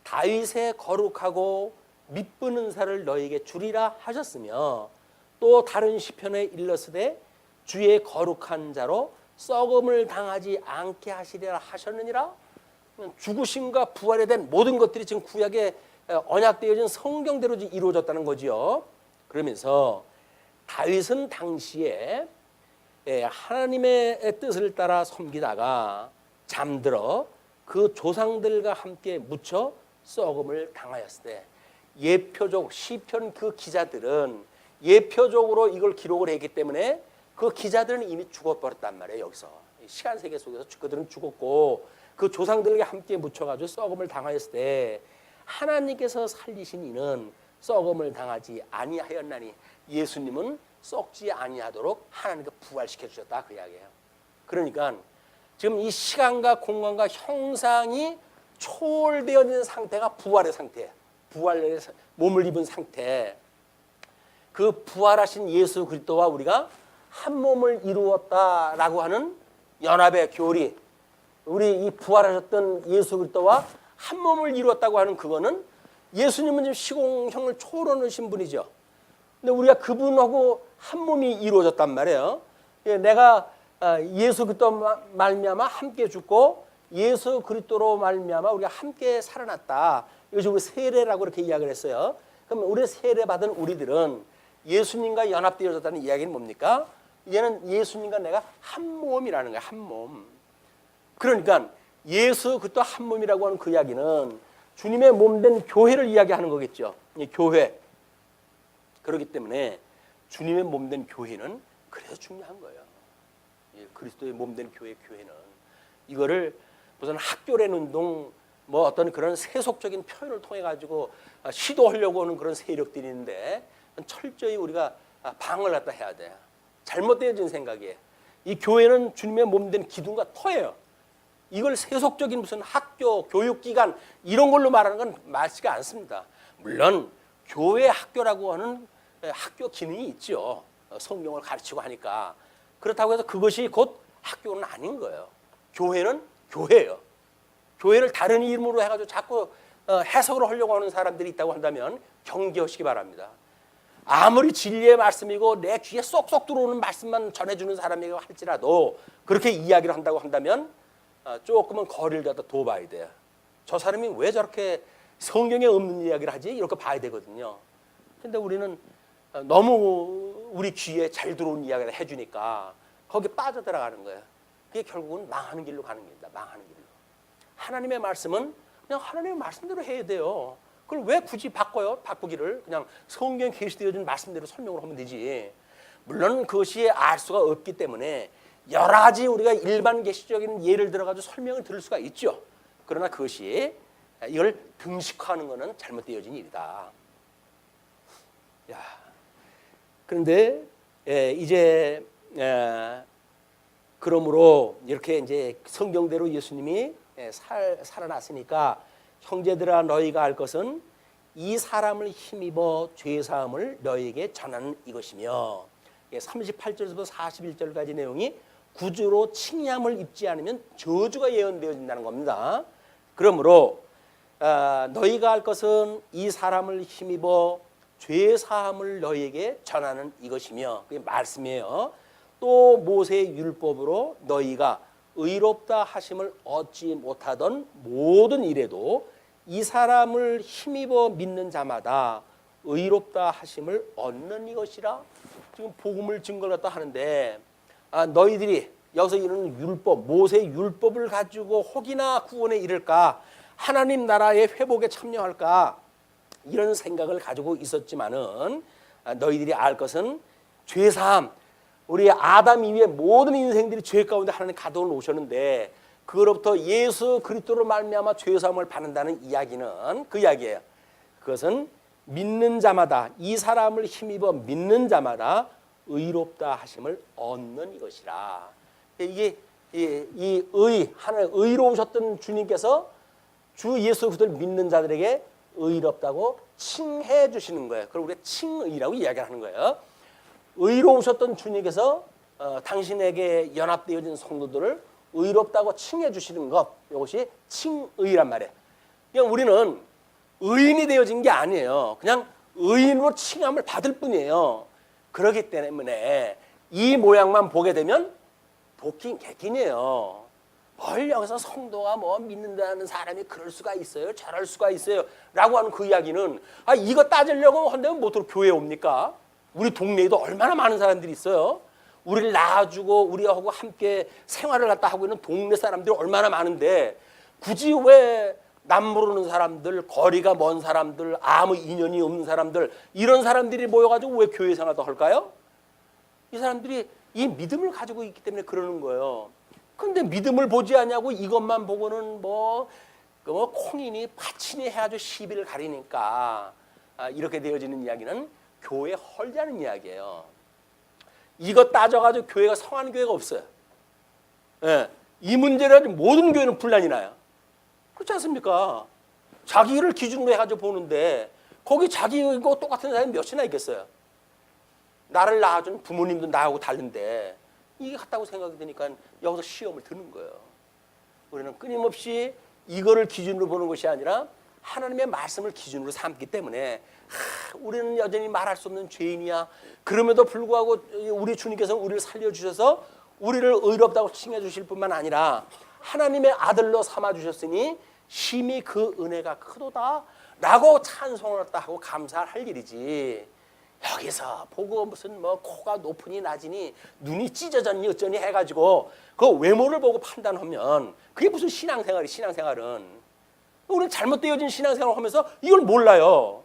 다윗의 거룩하고 미쁜 은사를 너에게 주리라 하셨으며, 또 다른 시편에 일렀으되 주의 거룩한 자로 썩음을 당하지 않게 하시리라 하셨느니라. 죽으심과 부활에 대한 모든 것들이 지금 구약에 언약되어진 성경대로 이루어졌다는 거지요. 그러면서 다윗은 당시에 하나님의 뜻을 따라 섬기다가 잠들어 그 조상들과 함께 묻혀 썩음을 당하였을 때, 예표적 시편 그 기자들은 예표적으로 이걸 기록을 했기 때문에 그 기자들은 이미 죽어버렸단 말이에요. 여기서 시간 세계 속에서 그들은 죽었고, 그 조상들과 함께 묻혀가지고 썩음을 당하였을 때 하나님께서 살리신 이는 썩음을 당하지 아니하였나니, 예수님은 썩지 아니하도록 하나님께 부활시켜 주셨다, 그 이야기예요. 그러니까 지금 이 시간과 공간과 형상이 초월되어진 상태가 부활의 상태예요. 부활의 몸을 입은 상태. 그 부활하신 예수 그리스도와 우리가 한 몸을 이루었다라고 하는 연합의 교리, 우리 이 부활하셨던 예수 그리스도와 한 몸을 이루었다고 하는 그거는, 예수님은 지금 시공형을 초월하신 분이죠. 근데 우리가 그분하고 한 몸이 이루어졌단 말이에요. 내가 예수 그리스도 말미암아 함께 죽고 예수 그리스도로 말미암아 우리가 함께 살아났다. 이것이 우리 세례라고 이렇게 이야기를 했어요. 그럼 우리 세례 받은 우리들은 예수님과 연합되어졌다는 이야기는 뭡니까? 얘는 예수님과 내가 한 몸이라는 거야, 한 몸. 그러니까 예수 그리스도 한 몸이라고 하는 그 이야기는 주님의 몸된 교회를 이야기하는 거겠죠. 교회. 그렇기 때문에 주님의 몸된 교회는 그래서 중요한 거예요. 그리스도의 몸된 교회는 이거를 무슨 학교라는 운동, 뭐 어떤 그런 세속적인 표현을 통해 가지고 시도하려고 하는 그런 세력들이 있는데, 철저히 우리가 방을 갖다 해야 돼. 잘못되어진 생각이에요. 이 교회는 주님의 몸된 기둥과 터예요. 이걸 세속적인 무슨 학교, 교육기관 이런 걸로 말하는 건 맞지가 않습니다. 물론 교회 학교라고 하는 학교 기능이 있죠. 성경을 가르치고 하니까. 그렇다고 해서 그것이 곧 학교는 아닌 거예요. 교회는 교회예요. 교회를 다른 이름으로 해가지고 자꾸 해석을 하려고 하는 사람들이 있다고 한다면 경계하시기 바랍니다. 아무리 진리의 말씀이고 내 귀에 쏙쏙 들어오는 말씀만 전해주는 사람이라고 할지라도 그렇게 이야기를 한다고 한다면 조금은 거리를 갖다 둬봐야 돼요. 저 사람이 왜 저렇게 성경에 없는 이야기를 하지? 이렇게 봐야 되거든요. 근데 우리는 너무 우리 귀에 잘 들어오는 이야기를 해주니까 거기에 빠져들어가는 거예요. 그게 결국은 망하는 길로 가는 겁니다. 망하는 길로. 하나님의 말씀은 그냥 하나님의 말씀대로 해야 돼요. 그걸 왜 굳이 바꿔요? 바꾸기를. 그냥 성경에 계시되어진 말씀대로 설명을 하면 되지. 물론 그것이 알 수가 없기 때문에 여러 가지 우리가 일반 계시적인 예를 들어가지고 설명을 들을 수가 있죠. 그러나 그것이 이걸 등식화하는 것은 잘못되어진 일이다. 야, 그런데 이제 그러므로 이렇게 이제 성경대로 예수님이 살아났으니까, 형제들아 너희가 알 것은 이 사람을 힘입어 죄 사함을 너희에게 전하는 이것이며, 38절에서 41절까지 내용이 구주로 칭함을 입지 않으면 저주가 예언되어진다는 겁니다. 그러므로 너희가 할 것은 이 사람을 힘입어 죄 사함을 너희에게 전하는 이것이며, 그게 말씀이에요. 또 모세의 율법으로 너희가 의롭다 하심을 얻지 못하던 모든 일에도 이 사람을 힘입어 믿는 자마다 의롭다 하심을 얻는 이것이라. 지금 복음을 증거를 갖다 하는데, 너희들이 여기서 이런 율법, 모세의 율법을 가지고 혹이나 구원에 이를까, 하나님 나라의 회복에 참여할까, 이런 생각을 가지고 있었지만은 너희들이 알 것은 죄사함, 우리 아담 이후에 모든 인생들이 죄 가운데 하나님 가둬 놓으셨는데 그로부터 예수 그리스도로 말미암아 죄사함을 받는다는 이야기는 그 이야기예요. 그것은 믿는 자마다, 이 사람을 힘입어 믿는 자마다 의롭다 하심을 얻는 이것이라. 이게 하나님 의로우셨던 주님께서 주 예수 그리스도를 믿는 자들에게 의롭다고 칭해 주시는 거예요. 그걸 우리가 칭의라고 이야기를 하는 거예요. 의로우셨던 주님께서 당신에게 연합되어진 성도들을 의롭다고 칭해 주시는 것, 이것이 칭의란 말이에요. 그냥 우리는 의인이 되어진 게 아니에요. 그냥 의인으로 칭함을 받을 뿐이에요. 그렇기 때문에 이 모양만 보게 되면 복긴 객긴이에요. 뭘 여기서 성도가 뭐 믿는다는 사람이 그럴 수가 있어요, 저럴 수가 있어요 라고 하는 그 이야기는, 이거 따지려고 한다면 뭐또 교회에 옵니까? 우리 동네에도 얼마나 많은 사람들이 있어요. 우리를 낳아주고 우리하고 함께 생활을 갖다 하고 있는 동네 사람들이 얼마나 많은데, 굳이 왜 남 모르는 사람들, 거리가 먼 사람들, 아무 인연이 없는 사람들, 이런 사람들이 모여가지고 왜 교회 생활도 할까요? 이 사람들이 이 믿음을 가지고 있기 때문에 그러는 거예요. 근데 믿음을 보지 않냐고 이것만 보고는 뭐 콩이니 파치니 해가지고 시비를 가리니까 이렇게 되어지는 이야기는 교회 헐자는 이야기예요. 이거 따져가지고 교회가 성하는 교회가 없어요. 예, 이 문제를 가지고 모든 교회는 분란이 나요. 그렇지 않습니까? 자기를 기준으로 해가지고 보는데 거기 자기하고 똑같은 사람이 몇이나 있겠어요. 나를 낳아준 부모님도 나하고 다른데 이게 같다고 생각이 드니까 여기서 시험을 드는 거예요. 우리는 끊임없이 이거를 기준으로 보는 것이 아니라 하나님의 말씀을 기준으로 삼기 때문에 우리는 여전히 말할 수 없는 죄인이야. 그럼에도 불구하고 우리 주님께서 우리를 살려주셔서 우리를 의롭다고 칭해 주실 뿐만 아니라 하나님의 아들로 삼아주셨으니 심히 그 은혜가 크도다 라고 찬송을 하고 감사할 일이지, 여기서 보고 무슨 뭐 코가 높으니 낮으니 눈이 찢어졌니 어쩌니 해가지고 그 외모를 보고 판단하면 그게 무슨 신앙생활이. 신앙생활은 우리는 잘못되어진 신앙생활을 하면서 이걸 몰라요.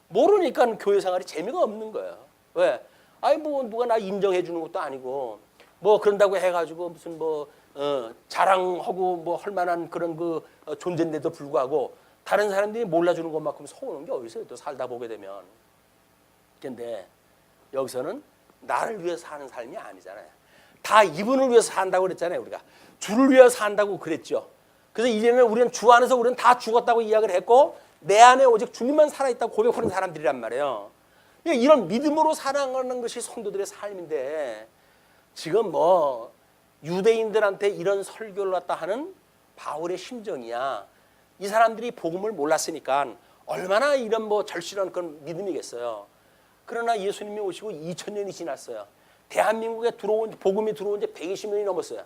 모르니까 교회 생활이 재미가 없는 거예요. 왜? 뭐 누가 나 인정해 주는 것도 아니고 뭐 그런다고 해가지고 무슨 자랑하고 뭐 할 만한 그런 존재인데도 불구하고 다른 사람들이 몰라주는 것만큼 서운한 게 어디 있어요? 또 살다 보게 되면. 근데 여기서는 나를 위해서 사는 삶이 아니잖아요. 다 이분을 위해서 산다고 그랬잖아요. 우리가 주를 위해서 산다고 그랬죠. 그래서 이제는 우리는 주 안에서 우리는 다 죽었다고 이야기를 했고 내 안에 오직 주님만 살아있다고 고백하는 사람들이란 말이에요. 이런 믿음으로 살아가는 것이 성도들의 삶인데, 지금 유대인들한테 이런 설교를 갖다 하는 바울의 심정이야. 이 사람들이 복음을 몰랐으니까 얼마나 이런 절실한 그런 믿음이겠어요. 그러나 예수님이 오시고 2000년이 지났어요. 대한민국에 복음이 들어온 지 120년이 넘었어요.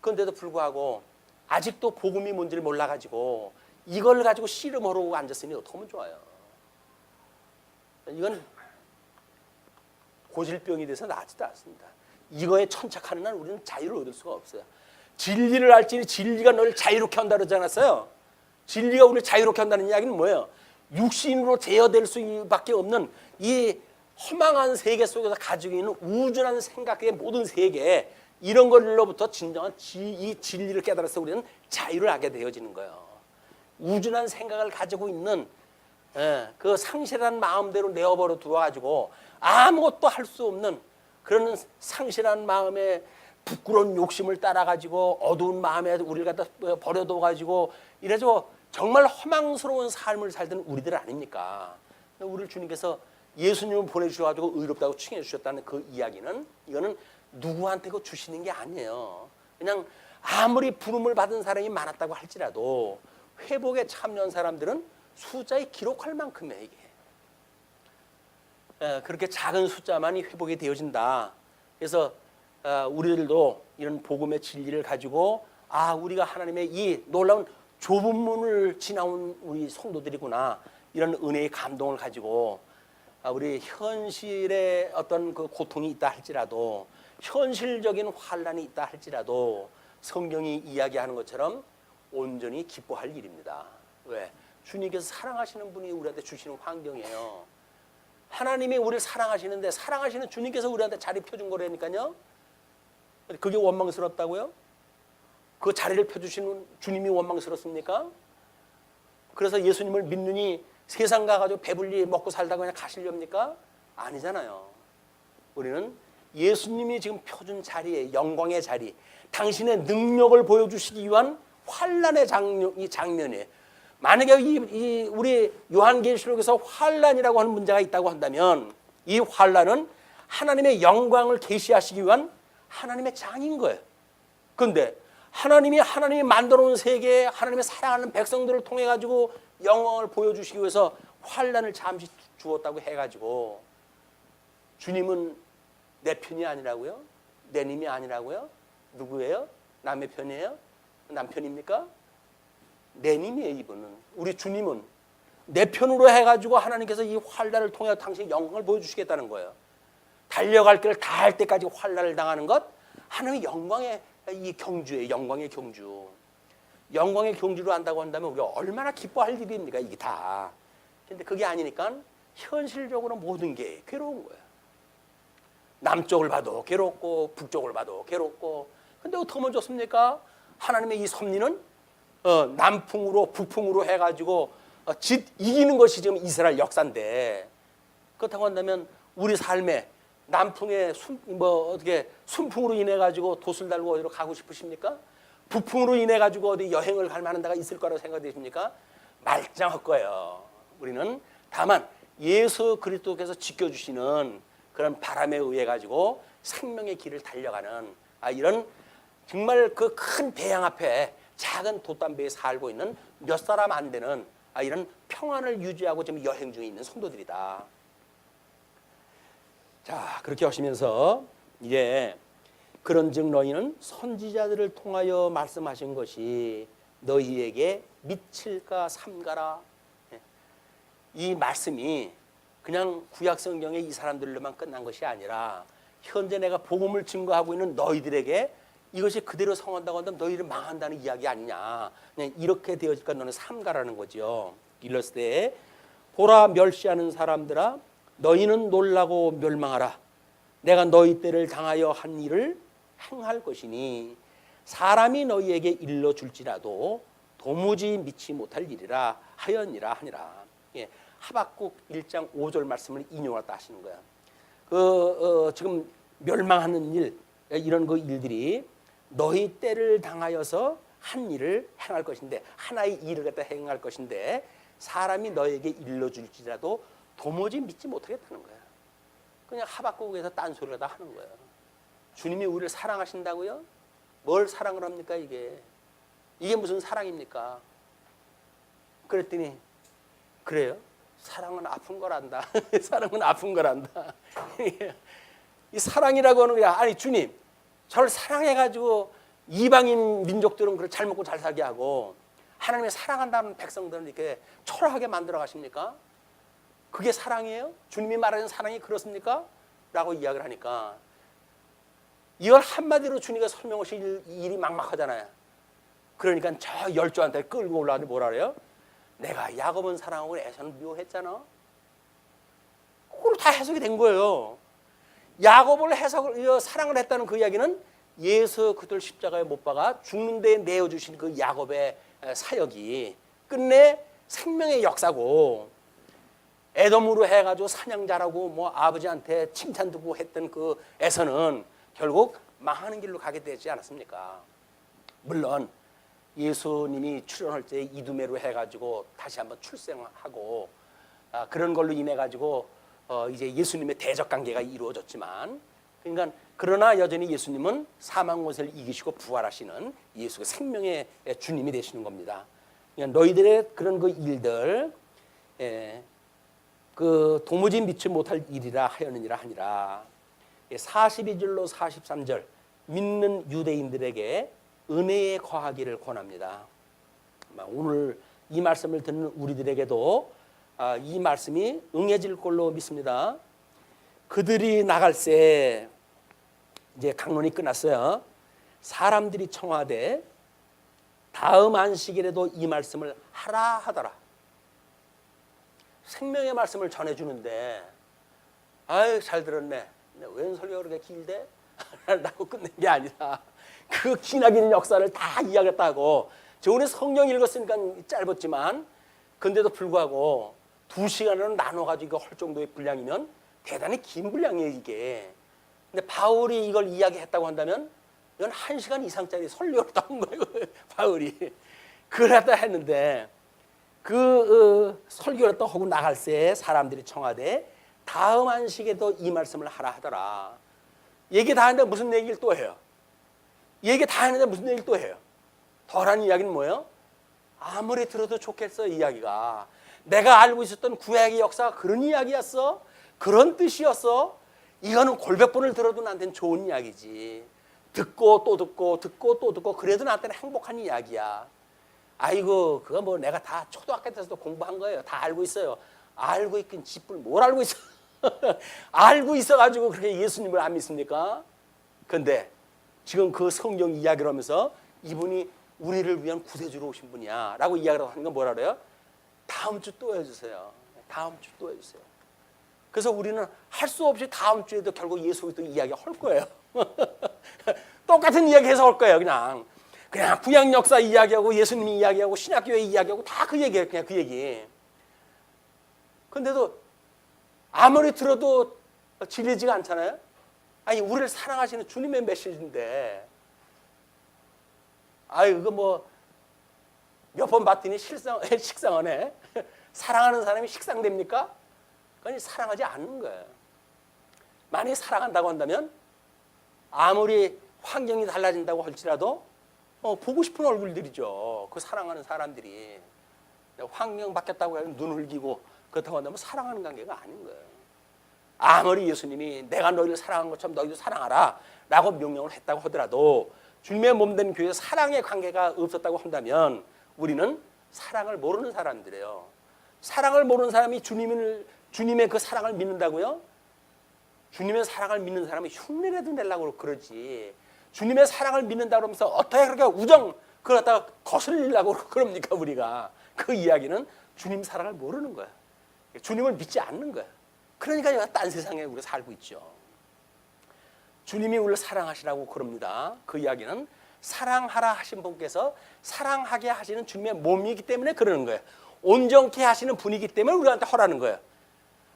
그런데도 불구하고 아직도 복음이 뭔지를 몰라가지고 이걸 가지고 씨름하러 앉았으니 어떻게 하면 좋아요? 이건 고질병이 돼서 낫지도 않습니다. 이거에 천착하는 한 우리는 자유를 얻을 수가 없어요. 진리를 알지니 진리가 너를 자유롭게 한다 그러지 않았어요? 진리가 우리를 자유롭게 한다는 이야기는 뭐예요? 육신으로 제어될 수밖에 없는 이 허망한 세계 속에서 가지고 있는 우준한 생각의 모든 세계, 이런 걸로부터 진정한 이 진리를 깨달아서 우리는 자유를 하게 되어지는 거예요. 우준한 생각을 가지고 있는 그 상실한 마음대로 내어버려 두어가지고 아무것도 할 수 없는 그런 상실한 마음에 부끄러운 욕심을 따라가지고 어두운 마음에 우리를 갖다 버려둬가지고 이래서 정말 허망스러운 삶을 살던 우리들 아닙니까? 우리를 주님께서 예수님을 보내주셔가지고 의롭다고 칭해 주셨다는 그 이야기는 이거는 누구한테 그 주시는 게 아니에요. 그냥 아무리 부름을 받은 사람이 많았다고 할지라도 회복에 참여한 사람들은 숫자에 기록할 만큼이에요. 이게 그렇게 작은 숫자만이 회복이 되어진다. 그래서 우리들도 이런 복음의 진리를 가지고 우리가 하나님의 이 놀라운 좁은 문을 지나온 우리 성도들이구나, 이런 은혜의 감동을 가지고 우리 현실에 어떤 그 고통이 있다 할지라도, 현실적인 환란이 있다 할지라도 성경이 이야기하는 것처럼 온전히 기뻐할 일입니다. 왜? 주님께서 사랑하시는 분이 우리한테 주시는 환경이에요. 하나님이 우리를 사랑하시는데 사랑하시는 주님께서 우리한테 자리 펴준 거라니까요. 그게 원망스럽다고요? 그 자리를 펴주시는 주님이 원망스럽습니까? 그래서 예수님을 믿느니 세상 가가지고 배불리 먹고 살다가 그냥 가시렵니까? 아니잖아요. 우리는 예수님이 지금 펴준 자리에, 영광의 자리, 당신의 능력을 보여주시기 위한 환란의 장면에, 만약에 우리 요한계시록에서 환란이라고 하는 문제가 있다고 한다면 이 환란은 하나님의 영광을 계시하시기 위한 하나님의 장인 거예요. 그런데 하나님이 만들어 놓은 세계에 하나님의 사랑하는 백성들을 통해 가지고 영광을 보여주시기 위해서 환란을 잠시 주었다고 해가지고 주님은 내 편이 아니라고요? 내 님이 아니라고요? 누구예요? 남의 편이에요? 남편입니까? 내 님이에요. 이분은, 우리 주님은 내 편으로 해가지고 하나님께서 이 환란을 통해 당신의 영광을 보여주시겠다는 거예요. 달려갈 길을 다 할 때까지 환란을 당하는 것, 하나님의 영광의 이 경주예요. 영광의 경주. 영광의 경주로 한다고 한다면 우리가 얼마나 기뻐할 일입니까? 이게 다. 근데 그게 아니니까 현실적으로 모든 게 괴로운 거예요. 남쪽을 봐도 괴롭고 북쪽을 봐도 괴롭고. 근데 어떻게 하면 좋습니까? 하나님의 이 섭리는 남풍으로 북풍으로 해가지고 이기는 것이 지금 이스라엘 역사인데, 그렇다고 한다면 우리 삶에 남풍의 순풍으로 인해 가지고 돛을 달고 어디로 가고 싶으십니까? 북풍으로 인해 가지고 어디 여행을 갈 만한 데가 있을 거라고 생각되십니까? 말짱할 거예요. 우리는 다만 예수 그리스도께서 지켜주시는 그런 바람에 의해 가지고 생명의 길을 달려가는 이런 정말 그 큰 대양 앞에 작은 돛담배에 살고 있는 몇 사람 안 되는 이런 평안을 유지하고 지금 여행 중에 있는 성도들이다. 자, 그렇게 하시면서 이제 그런즉 너희는 선지자들을 통하여 말씀하신 것이 너희에게 미칠까 삼가라. 이 말씀이 그냥 구약 성경에 이 사람들로만 끝난 것이 아니라 현재 내가 복음을 증거하고 있는 너희들에게 이것이 그대로 성한다고 한다면 너희를 망한다는 이야기 아니냐. 그냥 이렇게 되어질까 너는 삼가라는 거죠. 일렀을 때 보라 멸시하는 사람들아 너희는 놀라고 멸망하라. 내가 너희 때를 당하여 한 일을 행할 것이니 사람이 너희에게 일러줄지라도 도무지 믿지 못할 일이라 하였니라 하니라. 하박국 1장 5절 말씀을 인용했다 하시는 거야. 지금 멸망하는 일, 이런 그 일들이 너희 때를 당하여서 한 일을 행할 것인데, 하나의 일을 갖다 행할 것인데 사람이 너에게 일러줄지라도 도무지 믿지 못하겠다는 거야. 그냥 하박국에서 딴소리를 다 하는 거예요. 주님이 우리를 사랑하신다고요? 뭘 사랑을 합니까? 이게 무슨 사랑입니까? 그랬더니 그래요? 사랑은 아픈 거란다. 사랑은 아픈 거란다. 이 사랑이라고 하는 거야. 아니 주님, 저를 사랑해가지고 이방인 민족들은 그걸 잘 먹고 잘 살게 하고 하나님의 사랑한다는 백성들은 이렇게 초라하게 만들어 가십니까? 그게 사랑이에요? 주님이 말하는 사랑이 그렇습니까? 라고 이야기를 하니까 이걸 한마디로 주님이 설명하실 일이 막막하잖아요. 그러니까 저 열조한테 끌고 올라가는데 뭐라 그래요? 내가 야곱은 사랑하고 에서는 미워했잖아. 그걸 다 해석이 된 거예요. 야곱을 사랑을 했다는 그 이야기는 예수 그들 십자가에 못 박아 죽는 데에 내어주신 그 야곱의 사역이 끝내 생명의 역사고, 에돔으로 해가지고 사냥자라고 뭐 아버지한테 칭찬 듣고 했던 그 에서는 결국 망하는 길로 가게 되지 않았습니까? 물론 예수님이 출현할 때 이두매로 해가지고 다시 한번 출생하고 그런 걸로 인해 가지고 이제 예수님의 대적 관계가 이루어졌지만, 그러니까 그러나 여전히 예수님은 사망 권세를 이기시고 부활하시는 예수가 생명의 주님이 되시는 겁니다. 그러니까 너희들의 그런 그 일들, 그 도무지 믿지 못할 일이라 하였느니라 하니라. 42절로 43절 믿는 유대인들에게 은혜에 거하기를 권합니다. 오늘 이 말씀을 듣는 우리들에게도 이 말씀이 응해질 걸로 믿습니다. 그들이 나갈새, 이제 강론이 끝났어요. 사람들이 청하되 다음 안식일에도 이 말씀을 하라 하더라. 생명의 말씀을 전해주는데, 아유 잘 들었네, 웬 설교가 그렇게 길대? 라고 끝낸 게 아니라 그 기나긴 역사를 다 이야기했다고. 저 오늘 성경 읽었으니까 짧았지만 근데도 불구하고 2시간으로 나눠가지고 할 정도의 분량이면 대단히 긴 분량이에요 이게. 근데 바울이 이걸 이야기했다고 한다면 이건 1시간 이상짜리 설교를 따온 거예요 바울이. 그러다 했는데 그 설교를 또 하고 나갈새 사람들이 청하되 다음 안식에도 이 말씀을 하라 하더라. 얘기 다 했는데 무슨 얘기를 또 해요? 얘기 다 했는데 무슨 얘기를 또 해요? 더라는 이야기는 뭐예요? 아무리 들어도 좋겠어 이야기가. 내가 알고 있었던 구약의 역사가 그런 이야기였어? 그런 뜻이었어? 이거는 골백 번을 들어도 나한테는 좋은 이야기지. 듣고 또 듣고 듣고 또 듣고 그래도 나한테는 행복한 이야기야. 아이고 그거 뭐 내가 다 초등학교 때서도 공부한 거예요. 다 알고 있어요. 알고 있긴 지뿔 뭘 알고 있어. 알고 있어가지고 그렇게 예수님을 안 믿습니까? 근데 지금 그 성경 이야기를 하면서 이분이 우리를 위한 구세주로 오신 분이야 라고 이야기를 하는 건 뭐라 그래요? 다음 주 또 해주세요. 다음 주 또 해주세요. 그래서 우리는 할 수 없이 다음 주에도 결국 예수 그리스도 이야기 할 거예요. 똑같은 이야기 해서 할 거예요. 그냥 구약 역사 이야기하고 예수님 이야기하고 신약교회 이야기하고 다 그 얘기예요. 그냥 그 얘기. 근데도 아무리 들어도 질리지가 않잖아요. 아니 우리를 사랑하시는 주님의 메시지인데, 아유 이거 뭐 몇 번 봤더니 식상하네. 사랑하는 사람이 식상됩니까? 그건 사랑하지 않는 거예요. 만약에 사랑한다고 한다면 아무리 환경이 달라진다고 할지라도 보고 싶은 얼굴들이죠. 그 사랑하는 사람들이. 환경 바뀌었다고 해서 눈 흘기고 그렇다고 한다면 사랑하는 관계가 아닌 거예요. 아무리 예수님이 내가 너희를 사랑한 것처럼 너희도 사랑하라 라고 명령을 했다고 하더라도 주님의 몸된 교회에 사랑의 관계가 없었다고 한다면 우리는 사랑을 모르는 사람들이에요. 사랑을 모르는 사람이 주님의 그 사랑을 믿는다고요? 주님의 사랑을 믿는 사람이 흉내라도 내려고 그러지. 주님의 사랑을 믿는다 그러면서 어떻게 그렇게 우정 그걸 갖다가 거슬리려고 그럽니까 우리가. 그 이야기는 주님 사랑을 모르는 거야. 주님을 믿지 않는 거야. 그러니까 딴 세상에 우리가 살고 있죠. 주님이 우리를 사랑하시라고 그럽니다. 그 이야기는 사랑하라 하신 분께서 사랑하게 하시는 주님의 몸이기 때문에 그러는 거예요. 온전케 하시는 분이기 때문에 우리한테 허라는 거예요.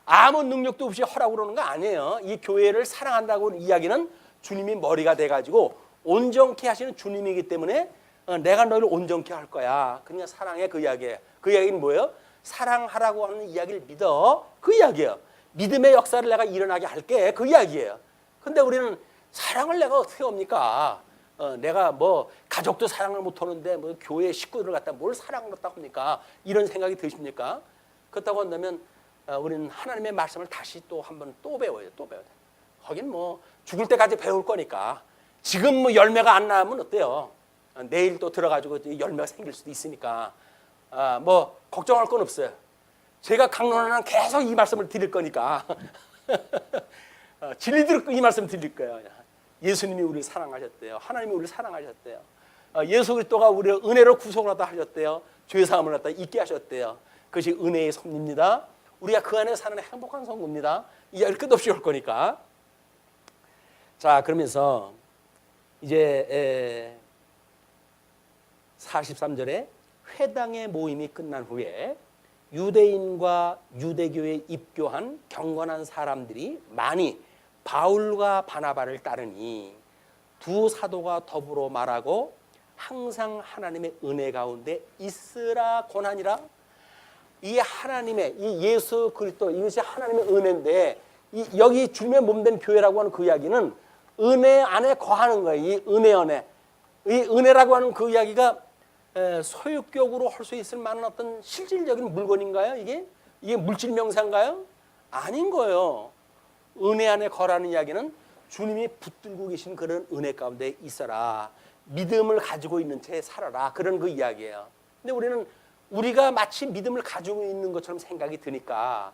아무 능력도 없이 허라고 그러는 거 아니에요. 이 교회를 사랑한다고 이야기는 주님이 머리가 돼가지고 온전케 하시는 주님이기 때문에 내가 너희를 온전케 할 거야. 그냥 사랑해 그 이야기예요. 그 이야기는 뭐예요? 사랑하라고 하는 이야기를 믿어. 그 이야기예요. 믿음의 역사를 내가 일어나게 할게. 그 이야기예요. 근데 우리는 사랑을 내가 어떻게 합니까? 내가 뭐 가족도 사랑을 못하는데 뭐 교회 식구들을 갖다 뭘 사랑을 갖다 합니까? 이런 생각이 드십니까? 그렇다고 한다면 우리는 하나님의 말씀을 다시 또 한번 또 배워야 돼. 또 배워야 돼. 하긴 뭐 죽을 때까지 배울 거니까 지금 뭐 열매가 안 나면 어때요? 내일 또 들어가지고 열매가 생길 수도 있으니까 뭐 걱정할 건 없어요. 제가 강론하는 계속 이 말씀을 드릴 거니까 진리대로 이 말씀 드릴 거예요. 예수님이 우리를 사랑하셨대요. 하나님이 우리를 사랑하셨대요. 예수 그리스도가 우리를 은혜로 구속을 하다 하셨대요. 죄 사함을 갖다 잊게 하셨대요. 그것이 은혜의 섭리입니다. 우리가 그 안에 사는 행복한 성구입니다. 이 이야기를 끝없이 할 거니까. 자, 그러면서 이제 43절에 회당의 모임이 끝난 후에 유대인과 유대교에 입교한 경건한 사람들이 많이 바울과 바나바를 따르니 두 사도가 더불어 말하고 항상 하나님의 은혜 가운데 있으라 권하니라. 이 하나님의 이 예수 그리스도 이것이 하나님의 은혜인데 여기 주님의 몸된 교회라고 하는 그 이야기는 은혜 안에 거하는 거예요. 이 은혜 안에. 이 은혜라고 하는 그 이야기가 소유격으로 할 수 있을 만한 어떤 실질적인 물건인가요? 이게 물질 명사인가요? 아닌 거예요. 은혜 안에 거라는 이야기는 주님이 붙들고 계신 그런 은혜 가운데 있어라. 믿음을 가지고 있는 채 살아라. 그런 그 이야기예요. 근데 우리가 마치 믿음을 가지고 있는 것처럼 생각이 드니까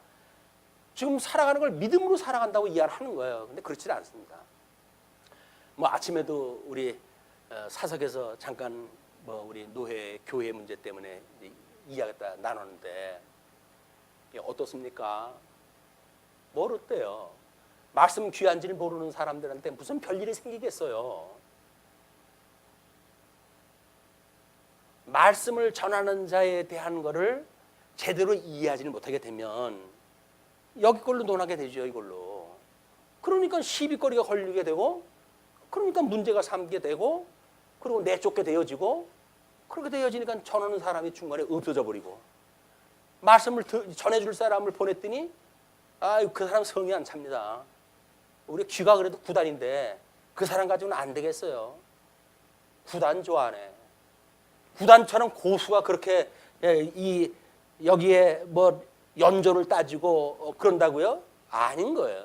지금 살아가는 걸 믿음으로 살아간다고 이해를 하는 거예요. 근데 그렇지 않습니다. 뭐 아침에도 우리 사석에서 잠깐 뭐 우리 노회 교회 문제 때문에 이야기했다 나눴는데 어떻습니까? 뭘 어때요? 말씀 귀한지를 모르는 사람들한테 무슨 별일이 생기겠어요? 말씀을 전하는 자에 대한 거를 제대로 이해하지를 못하게 되면 여기 걸로 논하게 되죠. 이걸로. 그러니까 시비거리가 걸리게 되고 그러니까 문제가 삼게 되고 그리고 내쫓게 되어지고 그렇게 되어지니까 전하는 사람이 중간에 없어져 버리고 말씀을 전해줄 사람을 보냈더니 그 사람 성이 안 찹니다. 우리 귀가 그래도 9단인데 그 사람 가지고는 안 되겠어요. 9단 좋아하네. 9단처럼 고수가 그렇게 여기에 뭐 연조를 따지고 그런다고요? 아닌 거예요.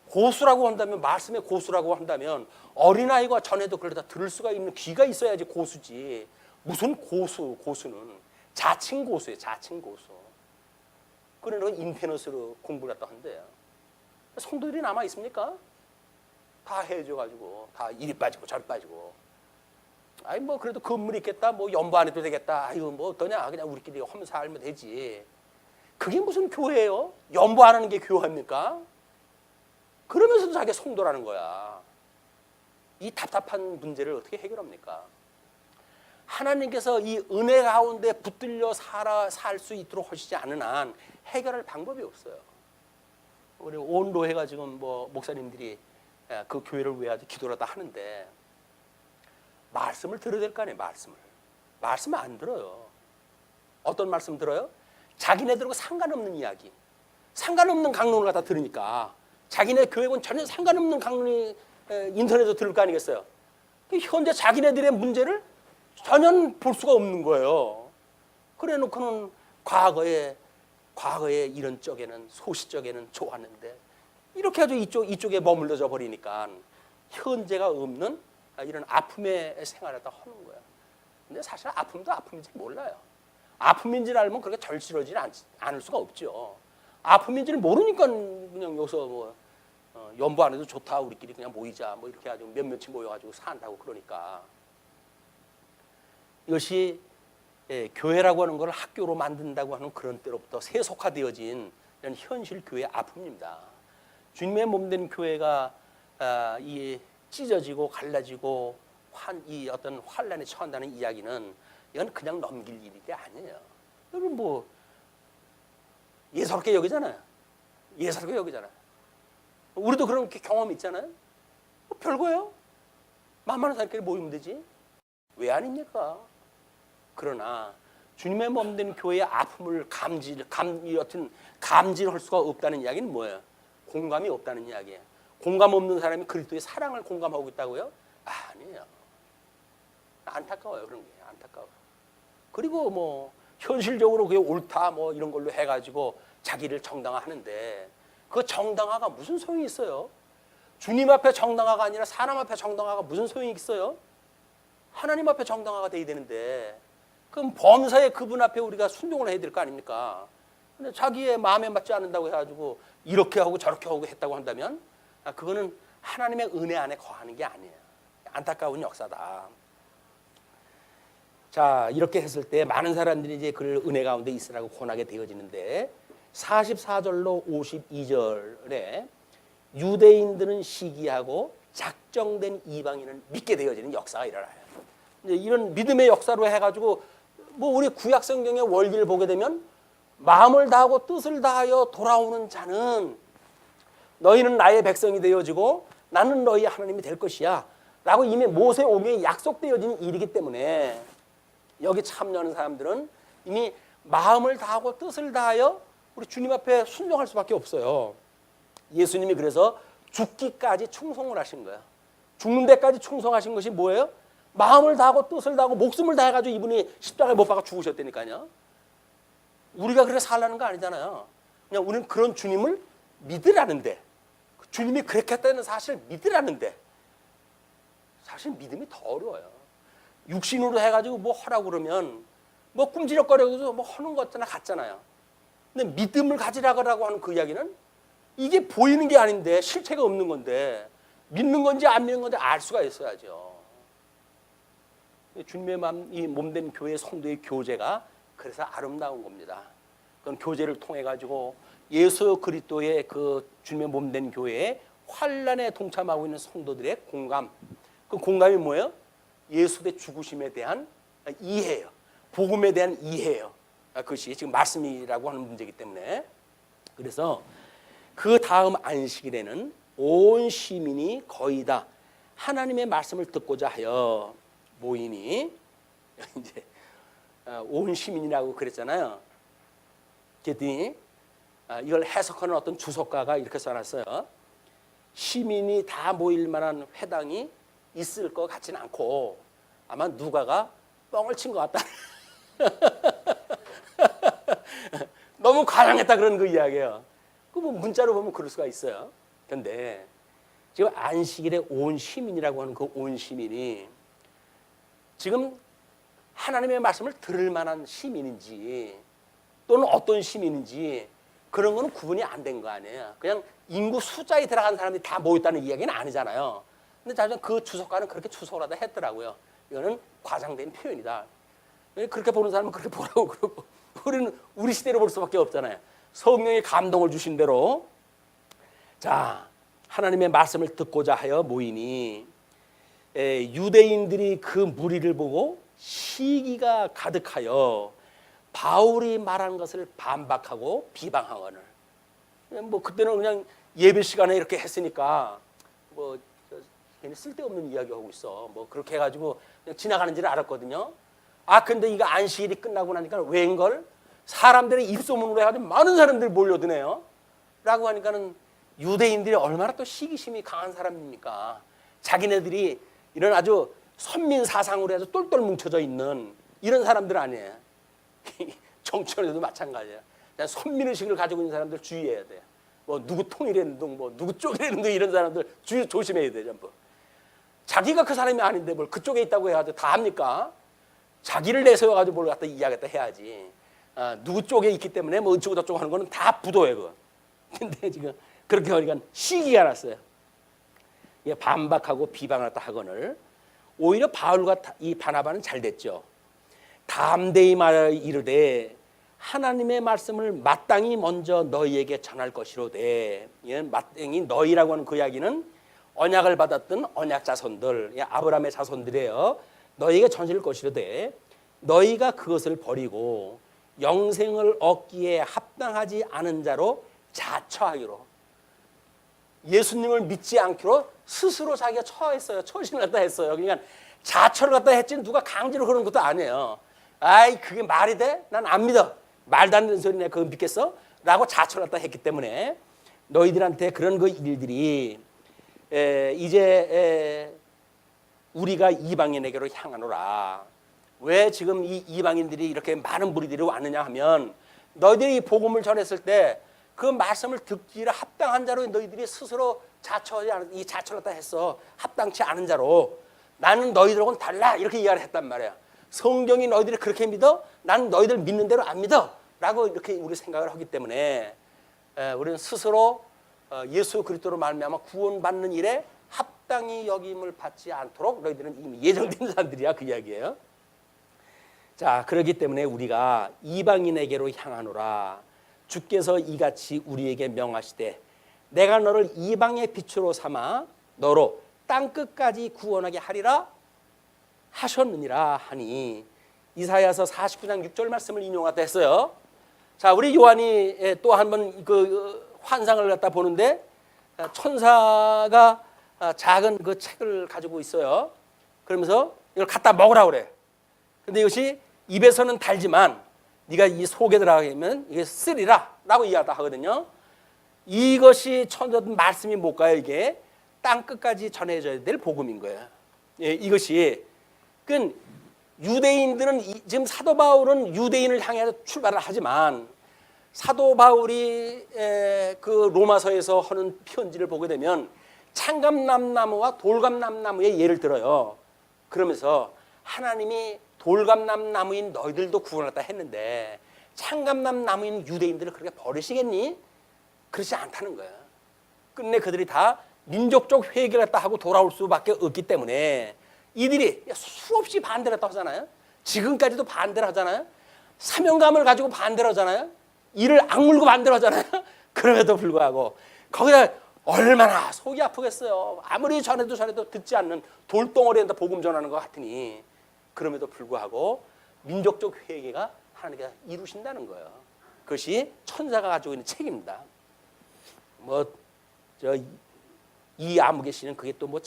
고수라고 한다면 말씀의 고수라고 한다면 어린아이가 전해도 그러다 들을 수가 있는 귀가 있어야지 고수지. 무슨 고수는 자칭 고수예요. 자칭 고수. 그러는 인터넷으로 공부를 했다 한대요. 성도들이 남아 있습니까? 다 해줘가지고 다 이리 빠지고 저리 빠지고. 아니 뭐 그래도 건물이 있겠다. 뭐 연부 안 해도 되겠다. 아이고 뭐 어떠냐. 그냥 우리끼리 하면서 살면 되지. 그게 무슨 교회예요? 연부 안 하는 게 교회입니까? 그러면서도 자기가 성도라는 거야. 이 답답한 문제를 어떻게 해결합니까? 하나님께서 이 은혜 가운데 붙들려 살 수 있도록 하시지 않은 한 해결할 방법이 없어요. 우리 온 노회가 지금 뭐 목사님들이 그 교회를 위해 기도를 다 하는데 말씀을 들어야 될 거 아니에요. 말씀을 안 들어요. 어떤 말씀 들어요? 자기네들하고 상관없는 이야기, 상관없는 강론을 갖다 들으니까 자기네 교회는 전혀 상관없는 강론이 인터넷에서 들을 거 아니겠어요? 현재 자기네들의 문제를 전혀 볼 수가 없는 거예요. 그래 놓고는 과거에 이런 쪽에는 소시적에는 좋았는데 이렇게 아주 이쪽에 머물러져 버리니까 현재가 없는 이런 아픔의 생활을 다 하는 거야. 근데 사실 아픔도 아픔인지 몰라요. 아픔인지를 알면 그렇게 절실하지 않을 수가 없죠. 아픔인지를 모르니까 그냥 여기서 뭐 연부 안 해도 좋다. 우리끼리 그냥 모이자. 뭐 이렇게 아주 몇몇이 모여가지고 산다고 그러니까. 이것이 교회라고 하는 걸 학교로 만든다고 하는 그런 때로부터 세속화되어진 이런 현실 교회의 아픔입니다. 주님의 몸된 교회가 이 찢어지고 갈라지고 이 어떤 환란에 처한다는 이야기는 이건 그냥 넘길 일이 아니에요. 여러분 뭐 예사롭게 여기잖아요. 예사롭게 여기잖아요. 우리도 그런 경험 있잖아요. 뭐 별거예요. 만만한 사람끼리 모이면 되지. 왜 아닙니까? 그러나 주님의 몸된 교회의 아픔을 감지할 수가 없다는 이야기는 뭐예요? 공감이 없다는 이야기예요. 공감 없는 사람이 그리스도의 사랑을 공감하고 있다고요? 아니에요. 안타까워요. 그런 게 안타까워. 그리고 뭐 현실적으로 그게 옳다 뭐 이런 걸로 해가지고 자기를 정당화하는데 그 정당화가 무슨 소용이 있어요? 주님 앞에 정당화가 아니라 사람 앞에 정당화가 무슨 소용이 있어요? 하나님 앞에 정당화가 돼야 되는데 그럼 범사의 그분 앞에 우리가 순종을 해야 될 거 아닙니까? 근데 자기의 마음에 맞지 않는다고 해가지고 이렇게 하고 저렇게 하고 했다고 한다면 그거는 하나님의 은혜 안에 거하는 게 아니에요. 안타까운 역사다. 자, 이렇게 했을 때 많은 사람들이 이제 그를 은혜 가운데 있으라고 권하게 되어지는데 44절로 52절에 유대인들은 시기하고 작정된 이방인은 믿게 되어지는 역사가 일어나요. 이제 이런 믿음의 역사로 해가지고 뭐 우리 구약 성경의 원리를 보게 되면 마음을 다하고 뜻을 다하여 돌아오는 자는 너희는 나의 백성이 되어지고 나는 너희 하나님이 될 것이야 라고 이미 모세 오경에 약속되어진 일이기 때문에 여기 참여하는 사람들은 이미 마음을 다하고 뜻을 다하여 우리 주님 앞에 순종할 수밖에 없어요. 예수님이 그래서 죽기까지 충성을 하신 거예요. 죽는 데까지 충성하신 것이 뭐예요? 마음을 다하고 뜻을 다하고 목숨을 다해가지고 이분이 십자가에 못 박아 죽으셨다니까요. 우리가 그렇게 살라는 거 아니잖아요. 그냥 우리는 그런 주님을 믿으라는데, 주님이 그렇게 했다는 사실을 믿으라는데, 사실 믿음이 더 어려워요. 육신으로 해가지고 뭐 하라고 그러면 뭐 꿈지럭거려서 뭐 하는 것 같잖아요. 근데 믿음을 가지라고 하는 그 이야기는 이게 보이는 게 아닌데, 실체가 없는 건데 믿는 건지 안 믿는 건지 알 수가 있어야죠. 주님의 마음, 이 몸된 교회 성도의 교제가 그래서 아름다운 겁니다. 그건 교제를 통해 가지고 예수 그리스도의 그 주님의 몸된 교회에 환난에 동참하고 있는 성도들의 공감, 그 공감이 뭐예요? 예수의 죽으심에 대한 이해예요. 복음에 대한 이해예요. 그것이 지금 말씀이라고 하는 문제이기 때문에. 그래서 그 다음 안식일에는 온 시민이 거의 다 하나님의 말씀을 듣고자 하여 모이니, 이제 온 시민이라고 그랬잖아요. 그랬더니 이걸 해석하는 어떤 주석가가 이렇게 써놨어요. 시민이 다 모일 만한 회당이 있을 것 같지는 않고 아마 누가가 뻥을 친 것 같다. 너무 과장했다 그런 그 이야기예요. 그 뭐 문자로 보면 그럴 수가 있어요. 그런데 지금 안식일에 온 시민이라고 하는 그 온 시민이 지금 하나님의 말씀을 들을 만한 시민인지 또는 어떤 시민인지 그런 거는 구분이 안 된 거 아니에요. 그냥 인구 숫자에 들어간 사람들이 다 모였다는 이야기는 아니잖아요. 근데 자주 그 주석가는 그렇게 추석을 하다 했더라고요. 이거는 과장된 표현이다. 그렇게 보는 사람은 그렇게 보라고 그러고, 우리는 우리 시대로 볼 수밖에 없잖아요. 성령의 감동을 주신 대로. 자, 하나님의 말씀을 듣고자 하여 모이니 유대인들이 그 무리를 보고 시기가 가득하여 바울이 말한 것을 반박하고 비방하거늘. 뭐 그때는 그냥 예배 시간에 이렇게 했으니까 뭐 괜히 쓸데없는 이야기하고 있어. 뭐 그렇게 해가지고 그냥 지나가는 줄 알았거든요. 아 근데 이거 안식일이 끝나고 나니까 웬걸 사람들이 입소문으로 해가지고 많은 사람들이 몰려드네요. 라고 하니까는 유대인들이 얼마나 또 시기심이 강한 사람입니까? 자기네들이 이런 아주 선민 사상으로 해서 똘똘 뭉쳐져 있는 이런 사람들 아니에요. 정치원에도 마찬가지예요. 선민의식을 가지고 있는 사람들 주의해야 돼요. 뭐 누구 통일했는 둥, 뭐 누구 쪽이랬는 둥 이런 사람들 조심해야 돼요. 전부. 자기가 그 사람이 아닌데 뭘 그쪽에 있다고 해가지고 다 합니까? 자기를 내세워가지고 뭘 갖다 이야기했다 해야지. 누구 쪽에 있기 때문에 뭐 어쩌고 저쩌고 하는 거는 다 부도예요. 그거. 근데 지금 그렇게 하니까 시기가 났어요. 반박하고 비방했다 하거늘. 오히려 바울과 이 바나바는 잘 됐죠. 담대히 말하여 이르되 하나님의 말씀을 마땅히 먼저 너희에게 전할 것이로되. 마땅히 너희라고 하는 그 이야기는 언약을 받았던 언약 자손들, 아브라함의 자손들이에요. 너희에게 전할 것이로되 너희가 그것을 버리고 영생을 얻기에 합당하지 않은 자로 자처하기로. 예수님을 믿지 않기로 스스로 자기가 처했어요. 처신을 갖다 했어요. 그러니까 자처를 갖다 했지 누가 강제로 그런 것도 아니에요. 아이 그게 말이 돼? 난 안 믿어. 말도 안 되는 소리네. 그거 믿겠어? 라고 자처를 갖다 했기 때문에 너희들한테 그런 그 일들이 이제 우리가 이방인에게로 향하노라. 왜 지금 이 이방인들이 이렇게 많은 무리들이 왔느냐 하면 너희들이 이 복음을 전했을 때 그 말씀을 듣기를 합당한 자로 너희들이 스스로 자처하지 않은, 이 자처를 다 했어. 합당치 않은 자로. 나는 너희들하고는 달라. 이렇게 이야기를 했단 말이야. 성경이 너희들이 그렇게 믿어? 나는 너희들 믿는 대로 안 믿어. 라고 이렇게 우리 생각을 하기 때문에 우리는 스스로 예수 그리스도로 말미암아 구원받는 일에 합당히 여김을 받지 않도록 너희들은 이미 예정된 사람들이야. 그 이야기예요. 자, 그렇기 때문에 우리가 이방인에게로 향하노라. 주께서 이같이 우리에게 명하시되 내가 너를 이방의 빛으로 삼아 너로 땅끝까지 구원하게 하리라 하셨느니라 하니. 이사야서 49장 6절 말씀을 인용하다 했어요. 자, 우리 요한이 또 한 번 그 환상을 갖다 보는데 천사가 작은 그 책을 가지고 있어요. 그러면서 이걸 갖다 먹으라고 그래. 근데 이것이 입에서는 달지만 네가 이 속에 들어가면 이게 쓰리라라고 이야기하다 하거든요. 이것이 천도된 말씀이 못 가요. 이게 땅 끝까지 전해져야 될 복음인 거예요. 예, 이것이 그 유대인들은 지금 사도 바울은 유대인을 향해서 출발을 하지만 사도 바울이 그 로마서에서 하는 편지를 보게 되면 창감남나무와 돌감남나무의 예를 들어요. 그러면서 하나님이 돌감남나무인 너희들도 구원하다 했는데 창감남나무인 유대인들을 그렇게 버리시겠니? 그렇지 않다는 거야. 끝내 그들이 다 민족적 회개를 했다 하고 돌아올 수밖에 없기 때문에 이들이 수없이 반대를 했다고 하잖아요. 지금까지도 반대를 하잖아요. 사명감을 가지고 반대를 하잖아요. 이를 악물고 반대를 하잖아요. 그럼에도 불구하고 거기다 얼마나 속이 아프겠어요. 아무리 전해도 듣지 않는 돌덩어리에다 복음 전하는 것 같으니 그럼에도 불구하고 민족적 회개가 하나님께서 이루신다는 거예요. 그것이 천사가 가지고 있는 책임입니다. 이 아무개 씨는 그게 또 뭐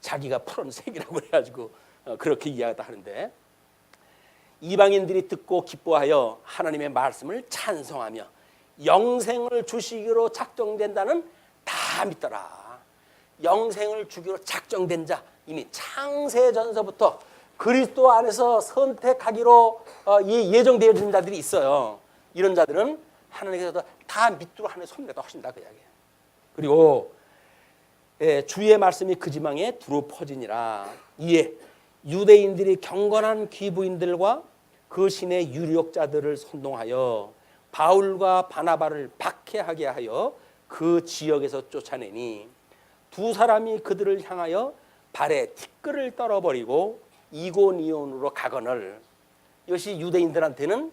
자기가 풀은 색이라고 그래가지고 그렇게 이야기도 하는데 이방인들이 듣고 기뻐하여 하나님의 말씀을 찬송하며 영생을 주시기로 작정된다는 다 믿더라. 영생을 주기로 작정된 자 이미 창세전서부터 그리스도 안에서 선택하기로 예정되어진 자들이 있어요. 이런 자들은 하나님께서 다 믿도록 하나님의 섭리가 하신다 그 이야기예요. 그리고 주의 말씀이 그 지방에 두루 퍼지니라. 이에 유대인들이 경건한 귀부인들과 그 신의 유력자들을 선동하여 바울과 바나바를 박해하게 하여 그 지역에서 쫓아내니 두 사람이 그들을 향하여 발에 티끌을 떨어버리고 이고니온으로 가거늘. 이것이 유대인들한테는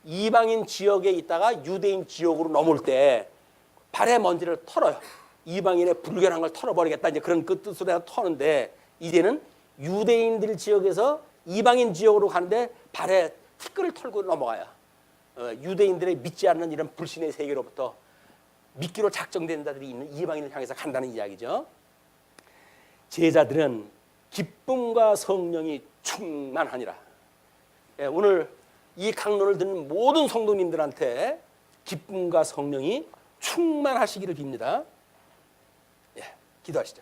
이방인 지역에 있다가 유대인 지역으로 넘을 때 발에 먼지를 털어요. 이방인의 불결한 걸 털어버리겠다 이제 그런 그 뜻으로 터는데 이제는 유대인들 지역에서 이방인 지역으로 가는데 발에 티끌을 털고 넘어가요. 유대인들의 믿지 않는 이런 불신의 세계로부터 믿기로 작정된 자들이 있는 이방인을 향해서 간다는 이야기죠. 제자들은 기쁨과 성령이 충만하니라. 오늘 이 강론을 듣는 모든 성도님들한테 기쁨과 성령이 충만하시기를 빕니다. 기도하시죠.